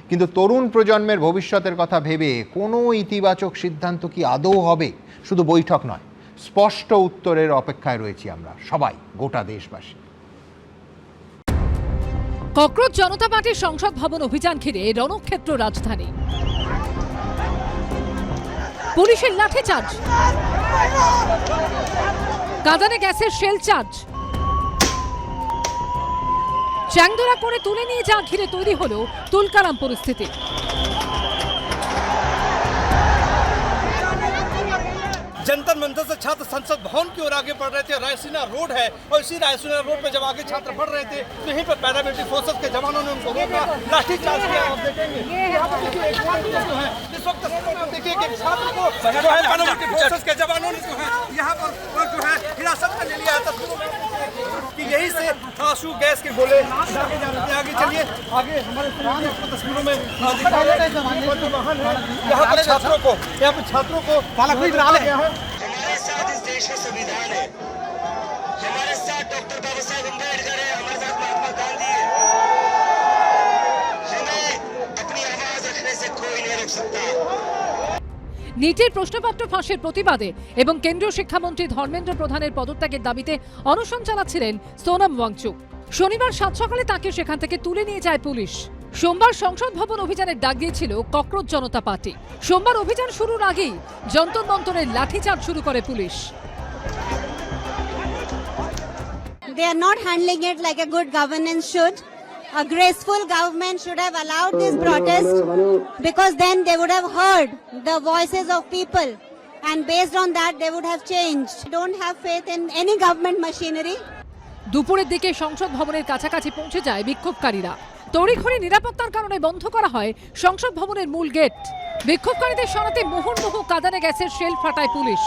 কিন্তু তরুণ প্রজন্মের ভবিষ্যতের কথা ভেবে কোনো ইতিবাচক সিদ্ধান্ত কি আদৌ হবে? শুধু বৈঠক নয়, স্পষ্ট উত্তরের অপেক্ষায় রয়েছি আমরা সবাই, গোটা দেশবাসী। ককরোচ জনতা পার্টির সংসদ ভবন অভিযান ঘিরে রণক্ষেত্র রাজধানী। পুলিশের লাঠিচার্জ, কাঁদানে গ্যাসের শেল চার্জ, চ্যাংদোলা করে তুলে নিয়ে যা ঘিরে তৈরি হলো তুলকালাম পরিস্থিতি। जंतर मंतर से छात्र संसद भवन की ओर आगे बढ़ रहे थे। रायसीना रोड है और इसी रायसीना रोड पे जब आगे छात्र बढ़ रहे थे तो यहीं पर पैरामिलिट्री फोर्सेस के जवानों ने उनको रोका, लाठीचार्ज किया। आप देखेंगे यहाँ पर देखिए एक छात्र जो है इस वक्त तस्वीर में देखिए कि एक छात्र को जो है पैरामिलिट्री फोर्सेस के जवानों ने जो है यहाँ पर जो है हिरासत में ले लिया है। तस्वीरों में कि यही से आंसू गैस के गोले दागे जा रहे थे। आगे चलिए, आगे हमारे तस्वीरों में यहाँ पर छात्रों को हमारे साथ इस देश का संविधान है, हमारे साथ डॉक्टर बाबा साहेब अम्बेडकर है, हमारे साथ महात्मा गांधी है। हमें अपनी आवाज रखने से कोई नहीं रोक सकता। নিটের প্রশ্নপত্র ফাঁসের প্রতিবাদে এবং কেন্দ্রীয় শিক্ষামন্ত্রী ধর্মেন্দ্র প্রধানের পদত্যাগের দাবিতে অনশন চালাচ্ছিলেন সোনাম ওয়াংচুক। শনিবার 7 সকালে তাকে সেখান থেকে তুলে নিয়ে যায় পুলিশ। সোমবার সংসদ ভবন অভিযানের ডাক দিয়েছিল ককরোচ জনতা পার্টি। সোমবার অভিযান শুরুর আগেই যন্তর মন্তরের লাঠিচার্জ শুরু করে police. They are not handling it like a good governance should. A graceful government should have allowed this protest because then they would have heard the voices of people and based on that they would have changed. Don't have faith in any government machinery. দুপুরের দিকে সংসদ ভবনের কাছাকাছি পৌঁছে যায় বিক্ষোভকারীরা। তড়িঘড়ি নিরাপত্তার কারণে বন্ধ করা হয় সংসদ ভবনের মূল গেট। বিক্ষোভকারীদের সরাতে মুহুর্মুহু কাঁদানে গ্যাসের শেল ফাটায় পুলিশ।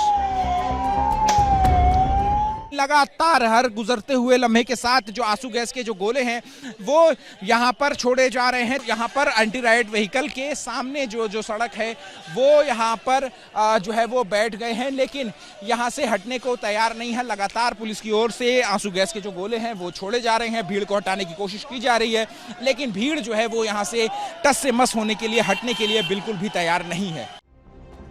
लगातार हर गुजरते हुए लम्हे के साथ जो आंसू गैस के जो गोले हैं वो यहाँ पर छोड़े जा रहे हैं। यहाँ पर एंटी राइट व्हीकल के सामने जो सड़क है वो यहाँ पर जो है वो बैठ गए हैं, लेकिन यहाँ से हटने को तैयार नहीं है। लगातार पुलिस की ओर से आंसू गैस के जो गोले हैं वो छोड़े जा रहे हैं। भीड़ को हटाने की कोशिश की जा रही है, लेकिन भीड़ जो है वो यहाँ से टस से मस होने के लिए, हटने के लिए बिल्कुल भी तैयार नहीं है।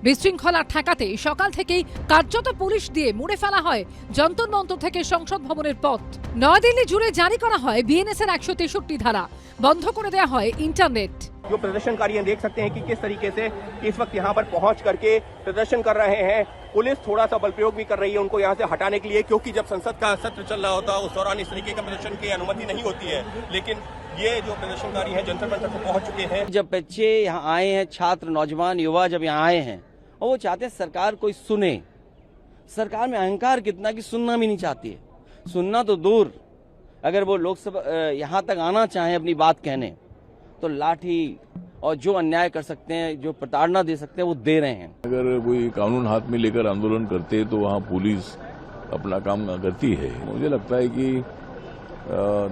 বিশৃঙ্খলা ঠেকাতে সকাল থেকেই কার্যত পুলিশ দিয়ে মুড়ে ফেলা হয় যন্তর মন্তর থেকে সংসদ ভবনের পথ। নয়াদিল্লি জুড়ে জারি করা হয় বিএনএস-এর 163 ধারা, বন্ধ করে দেওয়া হয় ইন্টারনেট। जो प्रदर्शनकारी देख सकते हैं कि किस तरीके से इस वक्त यहाँ पर पहुंच करके प्रदर्शन कर रहे हैं। पुलिस थोड़ा सा बल प्रयोग भी कर रही है उनको यहाँ से हटाने के लिए, क्योंकि जब संसद का सत्र चल रहा होता है उस दौरान इस तरीके के प्रदर्शन की अनुमति नहीं होती है। लेकिन ये जो प्रदर्शनकारी है जंतर मंतर पर पहुंच चुके हैं। जब बच्चे यहाँ आए हैं, छात्र, नौजवान, युवा जब यहाँ आए हैं और वो चाहते हैं सरकार कोई सुने। सरकार में अहंकार कितना कि सुनना भी नहीं चाहती है। सुनना तो दूर, अगर वो लोकसभा यहाँ तक आना चाहें अपनी बात कहने, तो लाठी और जो अन्याय कर सकते हैं, जो प्रताड़ना दे सकते हैं, वो दे रहे हैं। अगर कोई कानून हाथ में लेकर आंदोलन करते तो वहाँ पुलिस अपना काम करती है। मुझे लगता है कि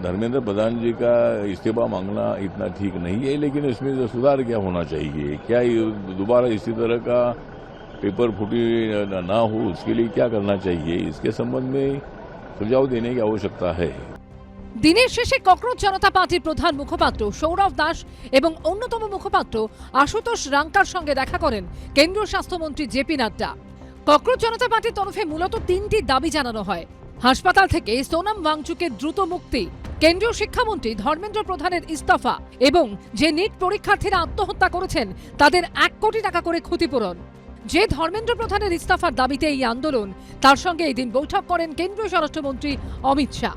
धर्मेंद्र प्रधान जी का इस्तीफा मांगना इतना ठीक नहीं है, लेकिन इसमें सुधार क्या होना चाहिए, क्या दोबारा इसी तरह का पेपर फुटी ना हो, उसके लिए क्या करना चाहिए, इसके संबंध में सुझाव देने की आवश्यकता है। দিনের শেষে ককরোচ জনতা পার্টির প্রধান মুখপাত্র সৌরভ দাস এবং অন্যতম মুখপাত্র আশুতোষ রাঙ্কার সঙ্গে দেখা করেন কেন্দ্রীয় স্বাস্থ্যমন্ত্রী জেপি নাড্ডা। ককরোচ জনতা পার্টির তরফে মূলত 3টি দাবি জানানো হয়। হাসপাতাল থেকে সোনাম ওয়াংচুকের দ্রুত মুক্তি, কেন্দ্রীয় শিক্ষামন্ত্রী ধর্মেন্দ্র প্রধানের ইস্তফা এবং যে নিট পরীক্ষার্থীরা আত্মহত্যা করেছেন তাদের 1 কোটি টাকা করে ক্ষতিপূরণ। যে ধর্মেন্দ্র প্রধানের ইস্তফার দাবিতে এই আন্দোলন, তার সঙ্গে এই দিন বৈঠক করেন কেন্দ্রীয় স্বরাষ্ট্রমন্ত্রী অমিত শাহ।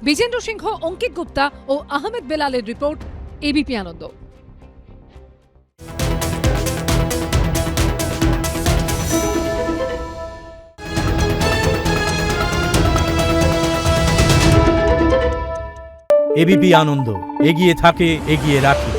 বিজেন্দ্র সিংহ, অঙ্কিত গুপ্তা ও আহমেদ বেলালের রিপোর্ট, এবিপি আনন্দ। এবিপি আনন্দ, এগিয়ে থাকে, এগিয়ে রাখে।